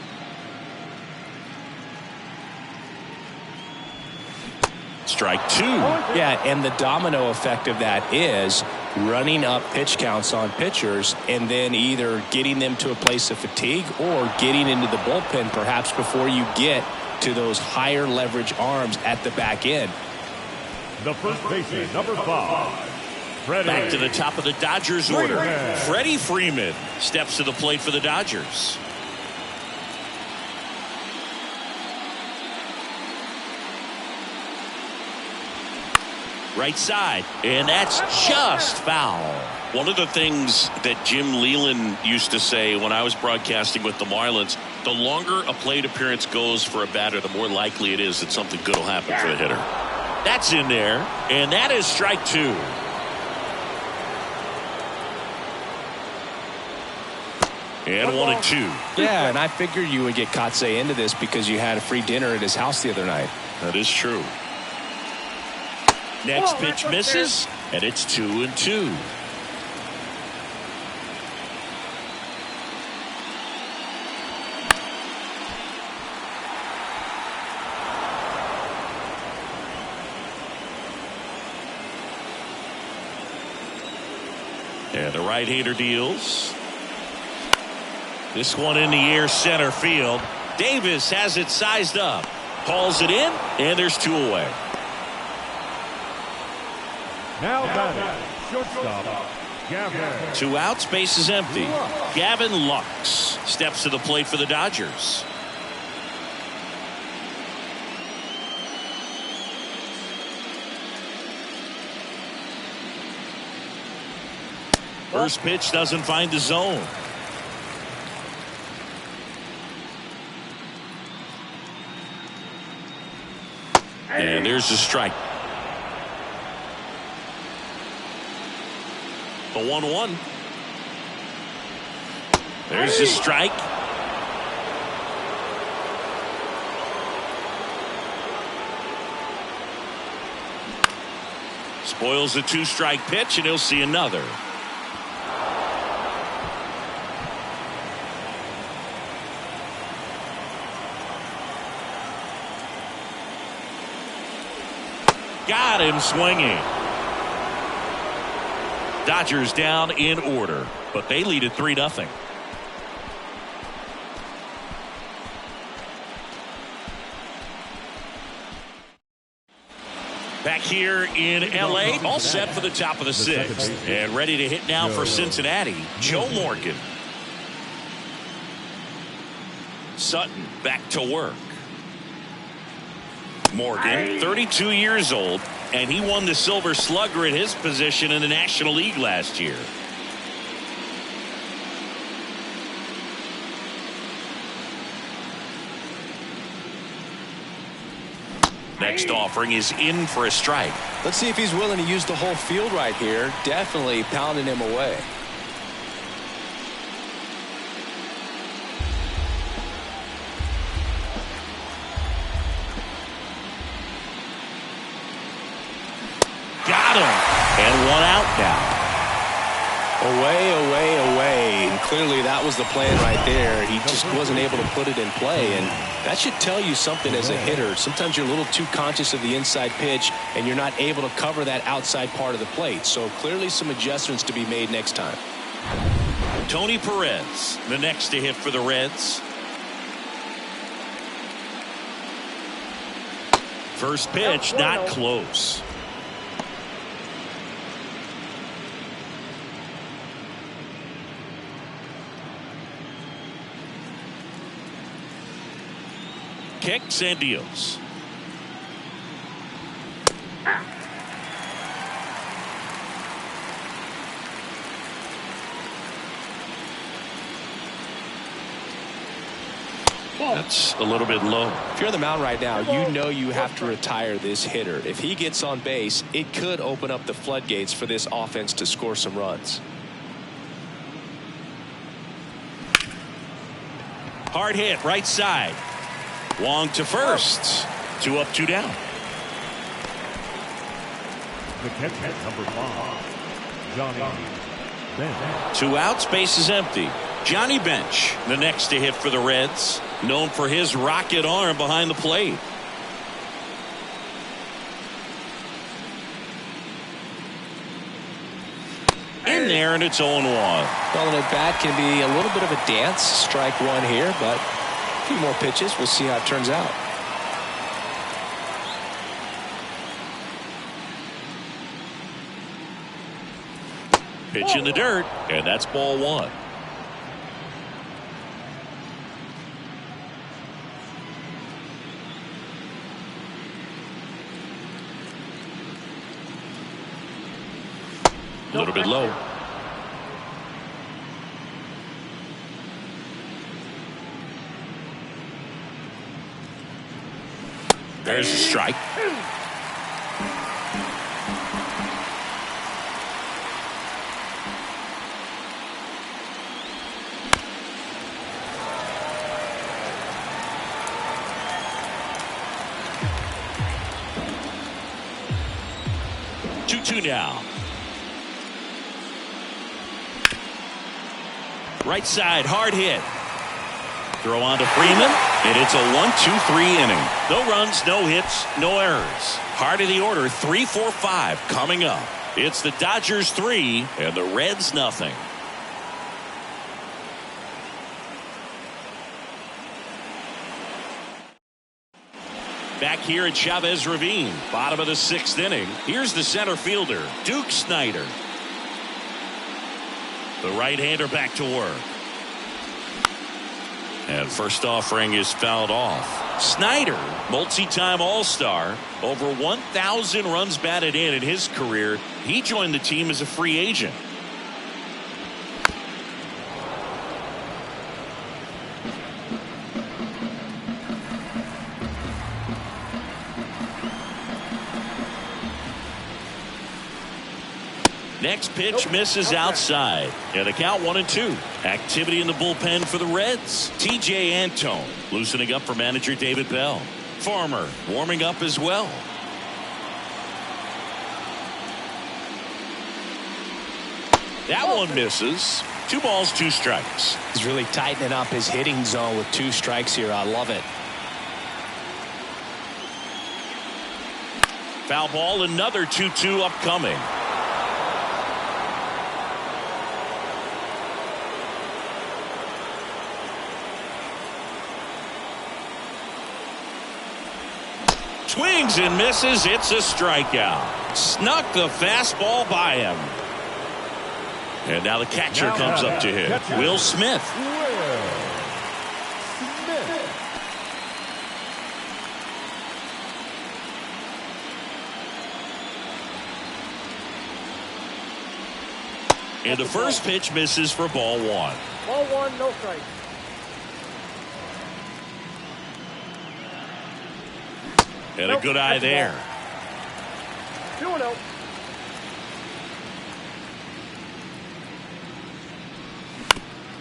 [SPEAKER 1] Strike 2.
[SPEAKER 3] Yeah, and the domino effect of that is running up pitch counts on pitchers and then either getting them to a place of fatigue or getting into the bullpen perhaps before you get to those higher leverage arms at the back end.
[SPEAKER 5] The first baseman, number 5. Freddie.
[SPEAKER 1] Back to the top of the Dodgers order. Freddie Freeman steps to the plate for the Dodgers. Right side, and that's just foul. One of the things that Jim Leland used to say when I was broadcasting with the Marlins, the longer a plate appearance goes for a batter, the more likely it is that something good will happen for the hitter. That's in there, and that is strike 2. And 1-2.
[SPEAKER 3] Yeah, and I figured you would get Kotsay into this because you had a free dinner at his house the other night.
[SPEAKER 1] That is true. Next pitch misses, and it's 2-2. And the right-hander deals. This one in the air, center field. Davis has it sized up. Calls it in, and there's 2 away.
[SPEAKER 5] Now batting, shortstop, Gavin.
[SPEAKER 1] 2 outs, base is empty. Gavin Lux steps to the plate for the Dodgers. First pitch doesn't find the zone. And there's the strike. The 1-1. There's the strike. Spoils the 2-strike pitch, and he'll see another. Got him swinging. Dodgers down in order, but they lead at 3-0. Back here in L.A., all set for the top of the 6th. And ready to hit now for Cincinnati, Joe Morgan. Sutton back to work. Morgan, 32 years old, and he won the Silver Slugger at his position in the National League last year. Next offering is in for a strike.
[SPEAKER 3] Let's see if he's willing to use the whole field right here. Definitely pounding him away.
[SPEAKER 1] Got him. And 1 out now.
[SPEAKER 3] Away, away, away. And clearly that was the plan right there. He just wasn't able to put it in play. And that should tell you something as a hitter. Sometimes you're a little too conscious of the inside pitch and you're not able to cover that outside part of the plate. So clearly some adjustments to be made next time.
[SPEAKER 1] Tony Perez, the next to hit for the Reds. First pitch, not close. Kicks and deals. That's a little bit low.
[SPEAKER 3] If you're on the mound right now, you know you have to retire this hitter. If he gets on base, it could open up the floodgates for this offense to score some runs.
[SPEAKER 1] Hard hit, right side. Wong to first. 2 up, 2 down.
[SPEAKER 5] The catcher, number 5, Johnny Bench.
[SPEAKER 1] 2 outs, base is empty. Johnny Bench, the next to hit for the Reds, known for his rocket arm behind the plate. In there, and it's 0-1.
[SPEAKER 3] Well, and at bat can be a little bit of a dance. Strike 1 here, but a few more pitches. We'll see how it turns out.
[SPEAKER 1] Pitch in the dirt, and that's ball 1. A little bit low. There's a strike. Two now. Right side, hard hit. Throw on to Freeman, and it's a 1-2-3 inning. No runs, no hits, no errors. Heart of the order, 3, 4, 5 coming up. It's the Dodgers 3 and the Reds nothing. Back here at Chavez Ravine, bottom of the 6th inning. Here's the center fielder, Duke Snider. The right-hander back to work. And first offering is fouled off. Snider, multi-time All-Star, over 1,000 runs batted in his career. He joined the team as a free agent. Next pitch misses outside. And a count 1-2. Activity in the bullpen for the Reds. T.J. Antone loosening up for manager David Bell. Farmer warming up as well. That one misses. 2 balls, 2 strikes.
[SPEAKER 3] He's really tightening up his hitting zone with 2 strikes here. I love it.
[SPEAKER 1] Foul ball, another 2-2 upcoming. Swings and misses. It's a strikeout. Snuck the fastball by him. And now the catcher comes up to him. Will Smith. And the first pitch misses for ball 1.
[SPEAKER 4] Ball 1, no strike.
[SPEAKER 1] And a good eye there.
[SPEAKER 4] 2-0.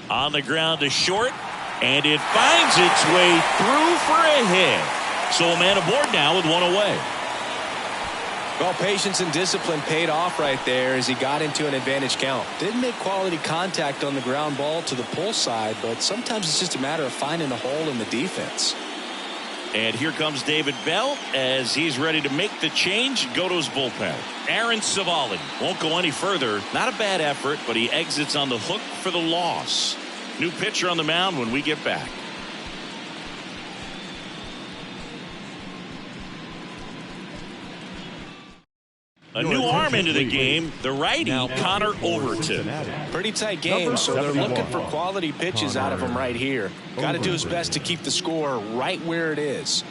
[SPEAKER 1] On the ground to short, and it finds its way through for a hit. So a man aboard now with 1 away.
[SPEAKER 3] Well, patience and discipline paid off right there as he got into an advantage count. Didn't make quality contact on the ground ball to the pull side, but sometimes it's just a matter of finding a hole in the defense.
[SPEAKER 1] And here comes David Bell as he's ready to make the change and go to his bullpen. Aaron Savali won't go any further. Not a bad effort, but he exits on the hook for the loss. New pitcher on the mound when we get back. A new arm into the game, the righty, Connor Overton.
[SPEAKER 3] Pretty tight game, so they're looking for quality pitches out of him right here. Got to do his best to keep the score right where it is.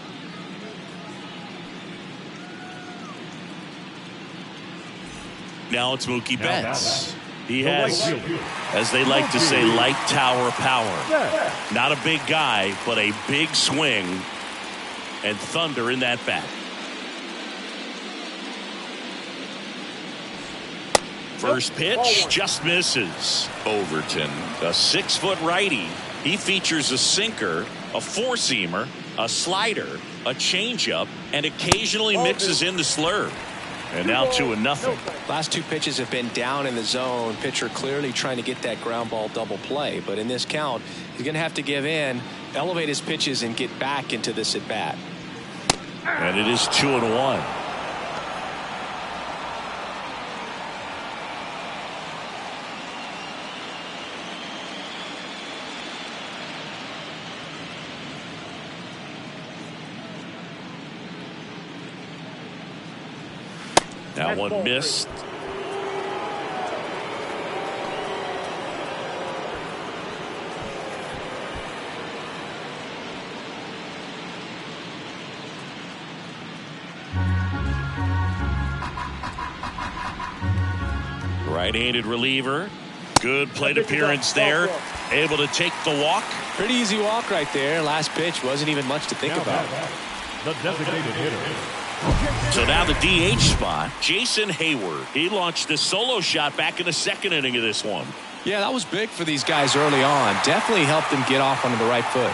[SPEAKER 1] Now it's Mookie Betts. He has, as they like to say, light tower power. Not a big guy, but a big swing and thunder in that bat. First pitch just misses. Overton, a 6-foot righty. He features a sinker, a four-seamer, a slider, a changeup, and occasionally mixes in the slurve. And now 2-0.
[SPEAKER 3] Last 2 pitches have been down in the zone. Pitcher clearly trying to get that ground ball double play. But in this count, he's going to have to give in, elevate his pitches, and get back into this at bat.
[SPEAKER 1] And it is 2-1. That one missed. Right-handed reliever. Good plate appearance there. Able to take the walk.
[SPEAKER 3] Pretty easy walk right there. Last pitch wasn't even much to think about.
[SPEAKER 5] The designated hitter.
[SPEAKER 1] So now the DH spot, Jason Hayward. He launched this solo shot back in the 2nd inning of this one.
[SPEAKER 3] Yeah, that was big for these guys early on. Definitely helped them get off onto the right foot.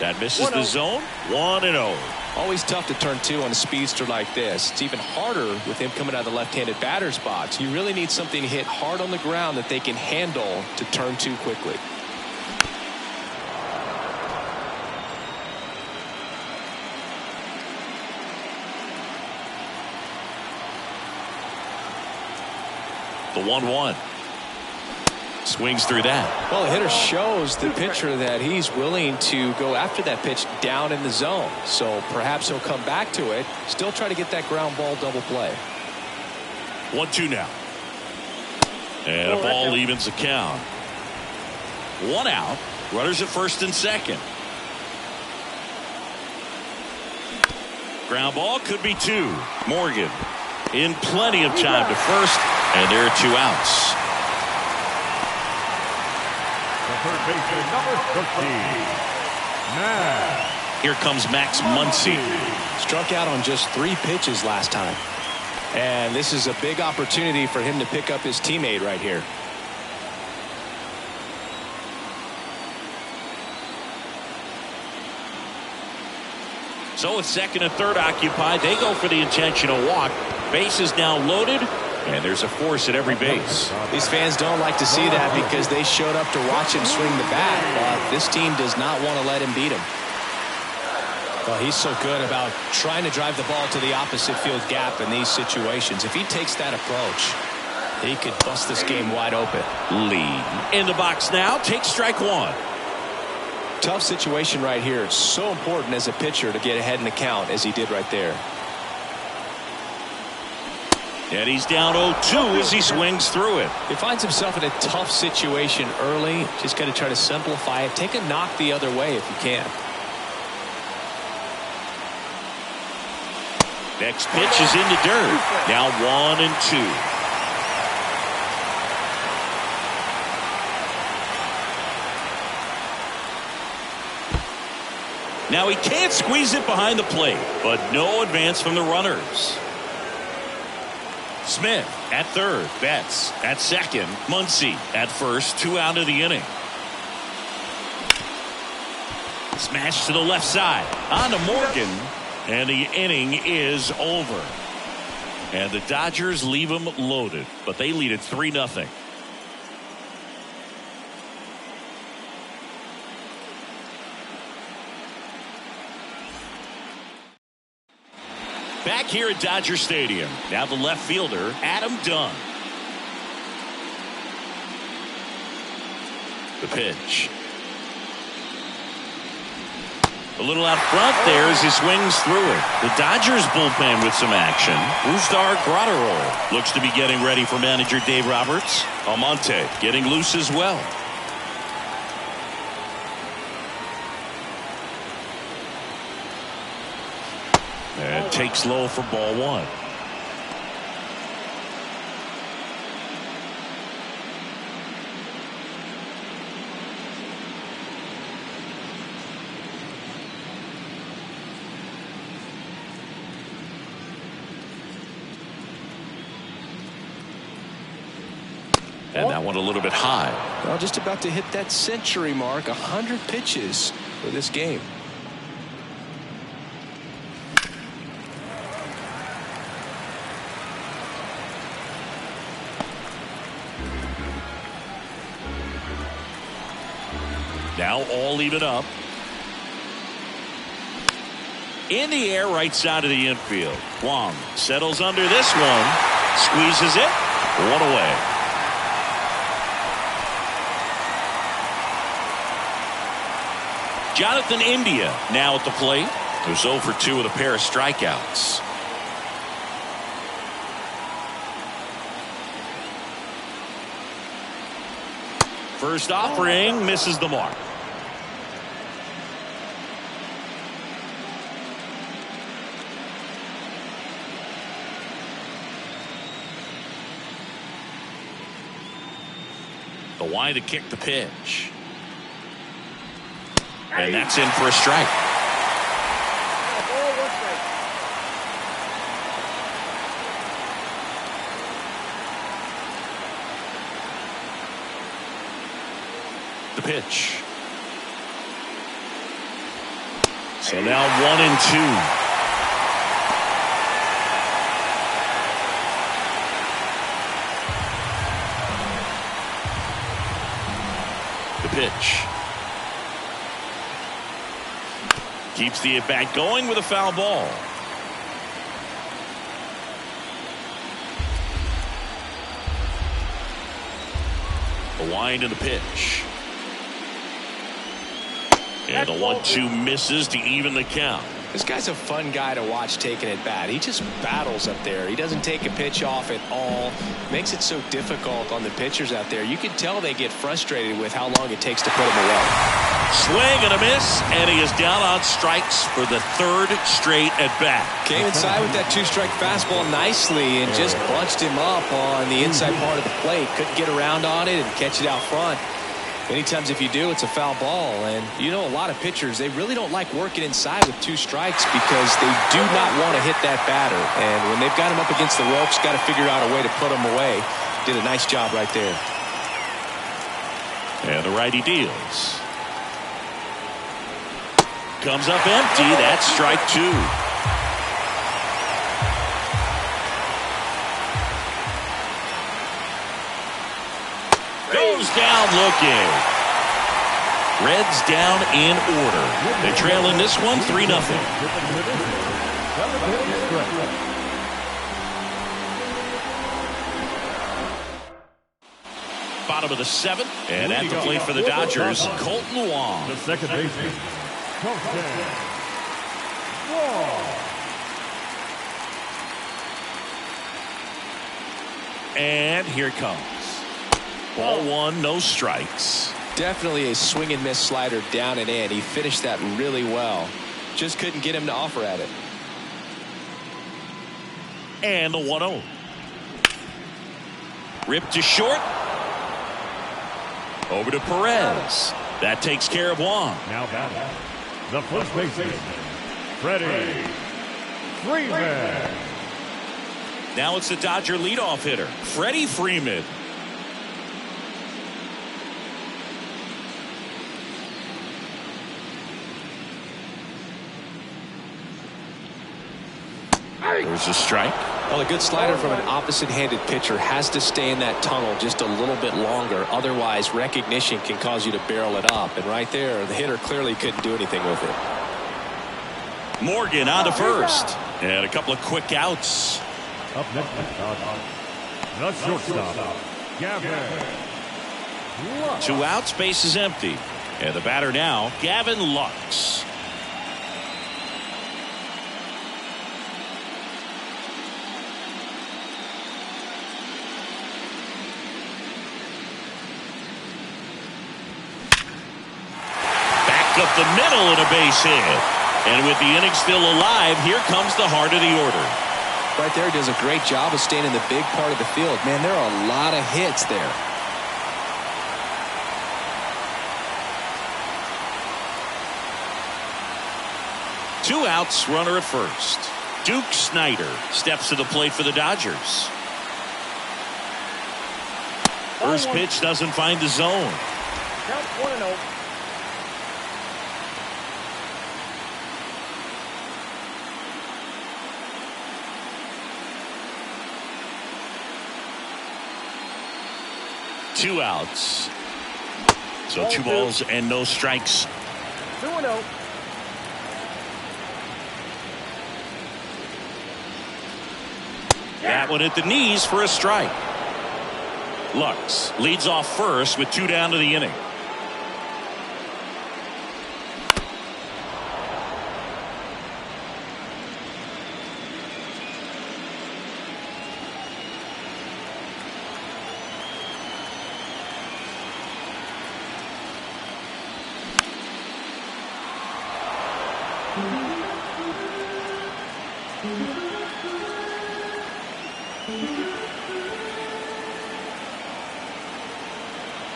[SPEAKER 1] That misses the zone. 1-0.
[SPEAKER 3] Always tough to turn 2 on a speedster like this. It's even harder with him coming out of the left-handed batter's box. You really need something to hit hard on the ground that they can handle to turn 2 quickly.
[SPEAKER 1] The 1-1. Swings through that.
[SPEAKER 3] Well, the hitter shows the pitcher that he's willing to go after that pitch down in the zone. So perhaps he'll come back to it. Still try to get that ground ball double play.
[SPEAKER 1] 1-2 now. And a ball evens the count. 1 out. Runners at first and second. Ground ball could be 2. Morgan in plenty of time to first. And there are 2 outs.
[SPEAKER 5] third baseman, number 13, Max.
[SPEAKER 1] Here comes Max Muncy.
[SPEAKER 2] Struck out on just 3 pitches last time. And this is a big opportunity for him to pick up his teammate right here.
[SPEAKER 1] So with second and third occupied, they go for the intentional walk. Base is now loaded, and there's a force at every base.
[SPEAKER 2] These fans don't like to see that because they showed up to watch him swing the bat, but this team does not want to let him beat him. Well, he's so good about trying to drive the ball to the opposite field gap in these situations. If he takes that approach, he could bust this game wide open.
[SPEAKER 1] Lee in the box now, takes strike one.
[SPEAKER 2] Tough situation right here. So important as a pitcher to get ahead in the count as he did right there.
[SPEAKER 1] And he's down 0-2 as he swings through it.
[SPEAKER 2] He finds himself in a tough situation early. Just got to try to simplify it. Take a knock the other way if you can.
[SPEAKER 1] Next pitch is in the dirt. Now 1-2. Now he can't squeeze it behind the plate, but no advance from the runners. Smith at third, Betts at second, Muncy at first, 2 out of the inning. Smash to the left side, on to Morgan, and the inning is over. And the Dodgers leave them loaded, but they lead it 3-0. Back here at Dodger Stadium, now the left fielder, Adam Dunn. The pitch. A little out front there as he swings through it. The Dodgers bullpen with some action. Rustar Graterol looks to be getting ready for manager Dave Roberts. Almonte getting loose as well. And takes low for ball one. And that one a little bit high.
[SPEAKER 2] Well, just about to hit that century mark. 100 pitches for this game.
[SPEAKER 1] Now all even up. In the air, right side of the infield. Wong settles under this one. Squeezes it. One away. Jonathan India now at the plate. Who's 0 for 2 with a pair of strikeouts. First offering misses the mark. The wind to kick the pitch. And that's in for a strike. The pitch. So now 1-2. The pitch. Keeps the at-bat going with a foul ball. The wind and the pitch. And the 1-2 misses to even the count.
[SPEAKER 2] This guy's a fun guy to watch taking at bat. He just battles up there. He doesn't take a pitch off at all. Makes it so difficult on the pitchers out there. You can tell they get frustrated with how long it takes to put him away.
[SPEAKER 1] Swing and a miss, and he is down on strikes for the 3rd straight at bat.
[SPEAKER 2] Came inside with that 2-strike fastball nicely and just bunched him up on the inside part of the plate. Couldn't get around on it and catch it out front.
[SPEAKER 3] Many times if you do, it's a foul ball. And you know, a lot of pitchers, they really don't like working inside with 2 strikes because they do not want to hit that batter. And when they've got him up against the ropes, got to figure out a way to put him away. Did a nice job right there.
[SPEAKER 1] And the righty deals. Comes up empty. That's strike 2. Goes down looking. Reds down in order. They trail in this one 3-0. Bottom of the 7th, and at the plate for the Dodgers, Colton Wong.
[SPEAKER 5] The second baseman, Colton Wong.
[SPEAKER 1] And here it comes. Ball 1, no strikes.
[SPEAKER 3] Definitely a swing and miss slider down and in. He finished that really well. Just couldn't get him to offer at it.
[SPEAKER 1] And the 1-0. Ripped to short. Over to Perez. That takes care of Wong.
[SPEAKER 5] Now batting, the first baseman, Freddie Freeman.
[SPEAKER 1] Now it's the Dodger leadoff hitter, Freddie Freeman. There's a strike.
[SPEAKER 3] Well, a good slider from an opposite-handed pitcher has to stay in that tunnel just a little bit longer. Otherwise, recognition can cause you to barrel it up. And right there, the hitter clearly couldn't do anything with it.
[SPEAKER 1] Morgan on to first. And a couple of quick outs.
[SPEAKER 5] Up next, the shortstop, Gavin Lux.
[SPEAKER 1] 2 outs, base is empty. And the batter now, Gavin Lux. Up the middle and a base hit. And with the inning still alive, here comes the heart of the order.
[SPEAKER 3] Right there, does a great job of staying in the big part of the field. Man, there are a lot of hits there.
[SPEAKER 1] Two outs, runner at first. Duke Snyder steps to the plate for the Dodgers. First pitch doesn't find the zone.
[SPEAKER 4] Count 1-0.
[SPEAKER 1] Two outs. So 2 balls and no strikes.
[SPEAKER 4] 2-0.
[SPEAKER 1] That one at the knees for a strike. Lux leads off first with 2 down to the inning.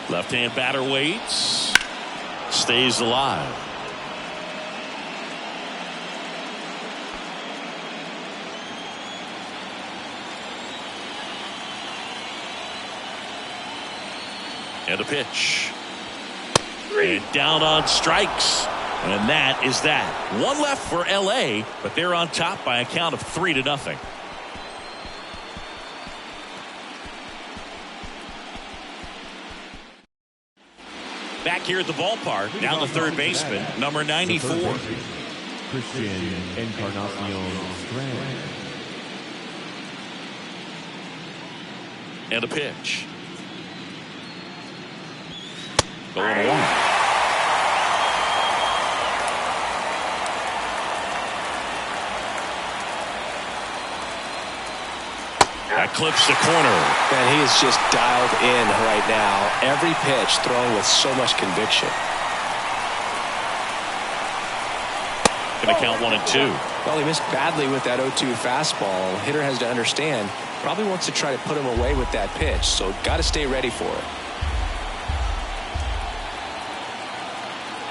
[SPEAKER 1] Left-hand batter waits. Stays alive. And a pitch. And down on strikes. And that is that. 1 left for LA, but they're on top by a count of 3-0. Back here at the ballpark, down the third baseman, number 94.
[SPEAKER 5] Christian Encarnacion Strand.
[SPEAKER 1] And a pitch. Going along. That clips the corner.
[SPEAKER 3] Man, he is just dialed in right now. Every pitch thrown with so much conviction.
[SPEAKER 1] Going to count 1 and 2.
[SPEAKER 3] Well, he missed badly with that 0-2 fastball. Hitter has to understand, probably wants to try to put him away with that pitch, so got to stay ready for it.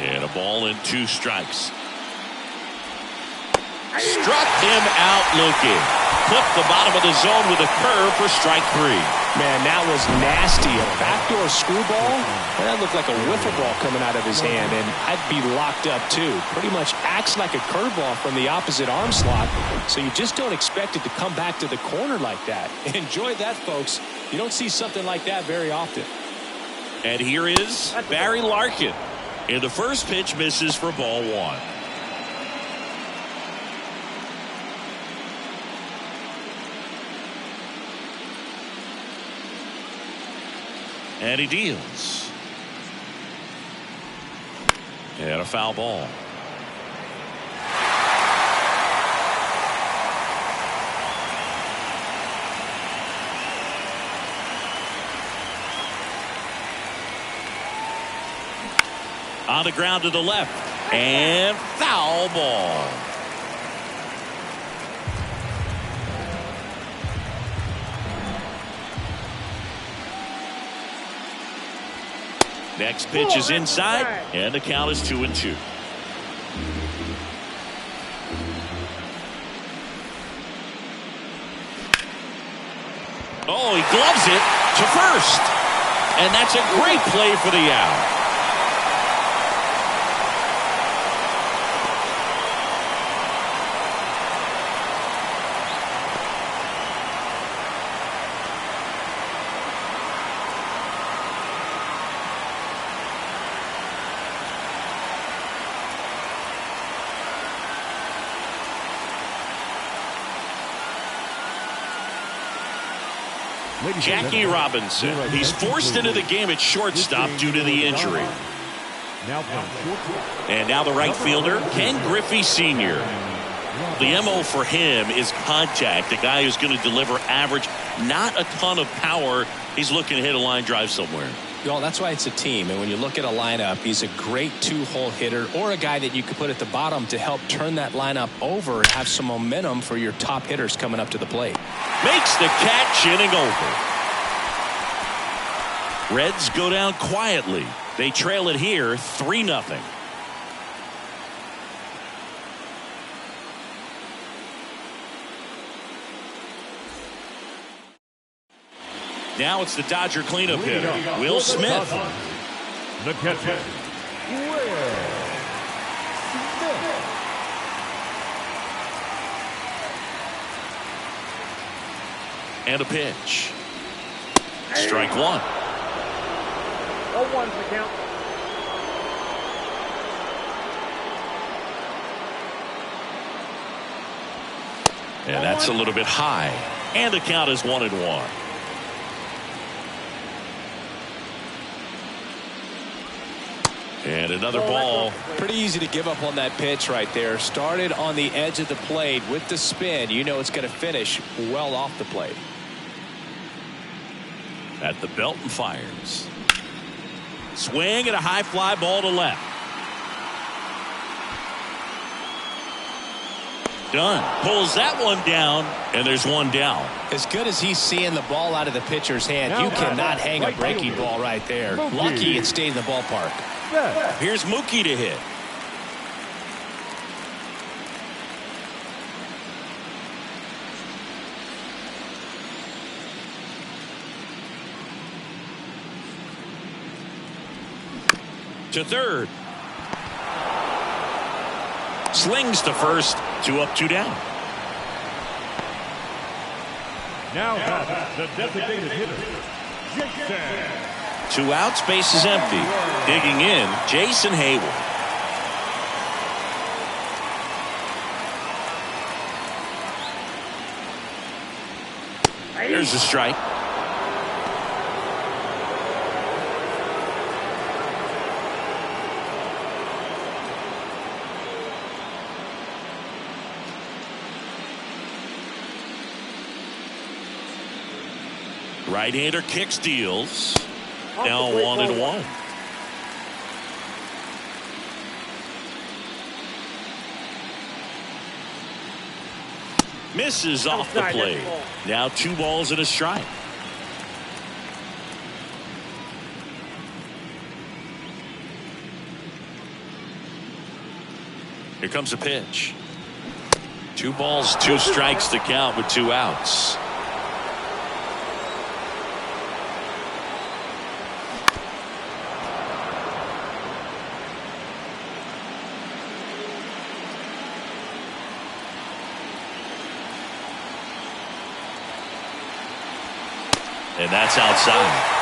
[SPEAKER 1] And a ball and 2 strikes. Struck him out looking. Clipped the bottom of the zone with a curve for strike 3.
[SPEAKER 3] Man, that was nasty. A backdoor screwball. That looked like a wiffle ball coming out of his hand, and I'd be locked up too. Pretty much acts like a curveball from the opposite arm slot, so you just don't expect it to come back to the corner like that. Enjoy that, folks. You don't see something like that very often.
[SPEAKER 1] And here is Barry Larkin. And the first pitch misses for ball 1. And he deals. And a foul ball. On the ground to the left. And foul ball. Next pitch is inside, and the count is 2-2. Oh, he gloves it to first. And that's a great play for the out. Jackie Robinson. He's forced into the game at shortstop due to the injury. And now the right fielder, Ken Griffey Sr. The MO for him is contact. A guy who's going to deliver average, not a ton of power. He's looking to hit a line drive somewhere.
[SPEAKER 3] Well, that's why it's a team. And when you look at a lineup, he's a great 2-hole hitter or a guy that you could put at the bottom to help turn that lineup over and have some momentum for your top hitters coming up to the plate.
[SPEAKER 1] Makes the catch, inning over. Reds go down quietly. They trail it here 3-0. Now it's the Dodger cleanup hitter, Will Smith.
[SPEAKER 5] The catcher, Will Smith.
[SPEAKER 1] And a pitch. Strike 1.
[SPEAKER 4] 0-1's the count.
[SPEAKER 1] And that's a little bit high. And the count is 1-1. And another ball.
[SPEAKER 3] Pretty easy to give up on that pitch right there. Started on the edge of the plate with the spin. You know it's going to finish well off the plate.
[SPEAKER 1] At the belt and fires. Swing and a high fly ball to left. Done. Pulls that one down, and there's one down.
[SPEAKER 3] As good as he's seeing the ball out of the pitcher's hand, you cannot hang a breaking ball right there. Lucky it stayed in the ballpark.
[SPEAKER 1] Here's Mookie to hit. To third. Slings to first. 2 up, 2 down.
[SPEAKER 5] Now the designated hitter, Jason.
[SPEAKER 1] 2 outs, base is empty. Digging in, Jason Hayward. Here's the strike. Right-hander kicks, deals. Now 1-1. Misses off the plate. Now 2 balls and a strike. Here comes a pitch. 2 balls, 2 strikes to count with 2 outs. And that's outside.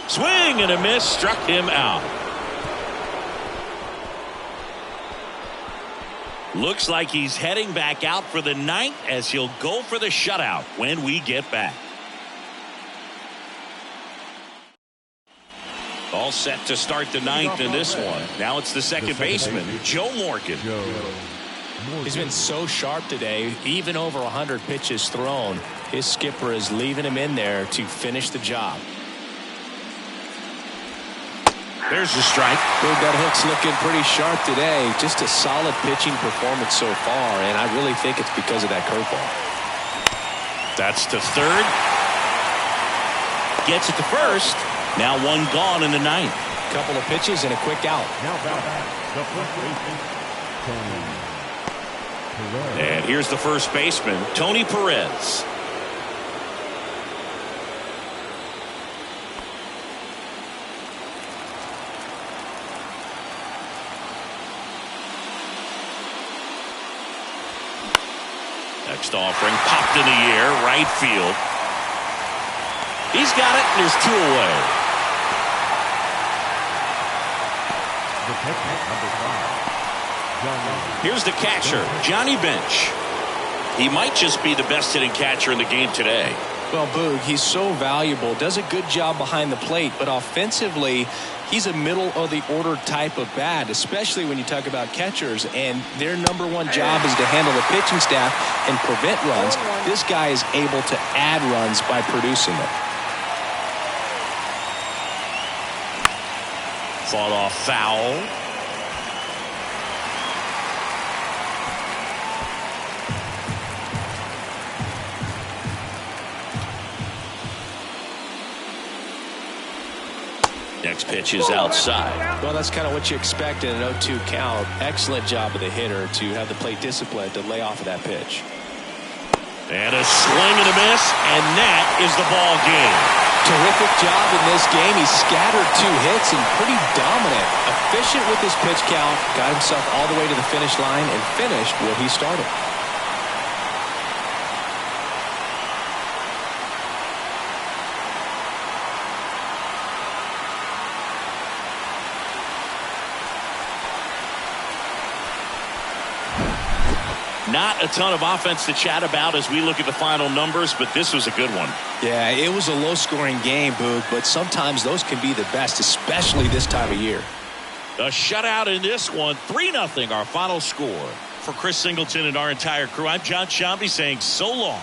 [SPEAKER 1] Swing and a miss, struck him out. Looks like he's heading back out for the 9th as he'll go for the shutout when we get back. All set to start the 9th in this one. Now it's the second baseman, Joe Morgan.
[SPEAKER 3] He's been so sharp today, even over 100 pitches thrown. His skipper is leaving him in there to finish the job.
[SPEAKER 1] There's the strike.
[SPEAKER 3] Boog, that hook's looking pretty sharp today. Just a solid pitching performance so far, and I really think it's because of that curveball.
[SPEAKER 1] That's to third. Gets it to first. Now 1 gone in the 9th.
[SPEAKER 3] Couple of pitches and a quick out.
[SPEAKER 5] Now back the first baseman, Tony Perez.
[SPEAKER 1] And here's the first baseman, Tony Perez. Next offering popped in the air, right field. He's got it, and there's 2 away.
[SPEAKER 5] The catcher, number 5, Johnny.
[SPEAKER 1] Here's the catcher, Johnny Bench. He might just be the best hitting catcher in the game today.
[SPEAKER 3] Well, Boog, he's so valuable, does a good job behind the plate, but offensively, he's a middle-of-the-order type of bat, especially when you talk about catchers, and their #1 job is to handle the pitching staff and prevent runs. This guy is able to add runs by producing them.
[SPEAKER 1] Fought off foul. Next pitch is outside.
[SPEAKER 3] Well, that's kind of what you expect in an 0-2 count. Excellent job of the hitter to have the plate discipline to lay off of that pitch.
[SPEAKER 1] And a swing and a miss, and that is the ball game.
[SPEAKER 3] Terrific job in this game. He scattered 2 hits and pretty dominant. Efficient with his pitch count. Got himself all the way to the finish line and finished what he started.
[SPEAKER 1] Not a ton of offense to chat about as we look at the final numbers, but this was a good one.
[SPEAKER 3] Yeah, it was a low-scoring game, Boog, but sometimes those can be the best, especially this time of year.
[SPEAKER 1] A shutout in this one, 3-0 our final score. For Chris Singleton and our entire crew, I'm John Shambi saying so long.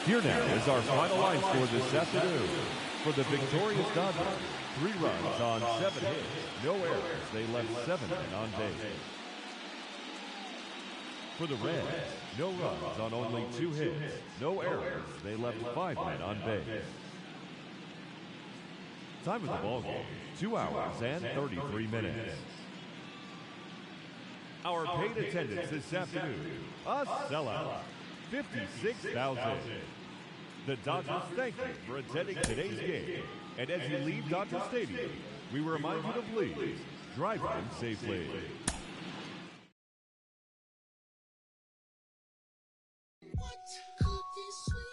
[SPEAKER 5] Here now is our final line score this afternoon. For the victorious Dodgers, 3 runs on 7 hits, no errors. They left 7 men on base. For the Reds, no runs on only 2 hits, no errors. They left 5 men on base. Time of the ball game, 2 hours and 33 minutes. Our paid attendance this afternoon, a sellout, 56,000. The Dodgers thank you for attending today's game. And as you leave Dodger Stadium, we remind you to please drive home safely.
[SPEAKER 6] What could be sweet?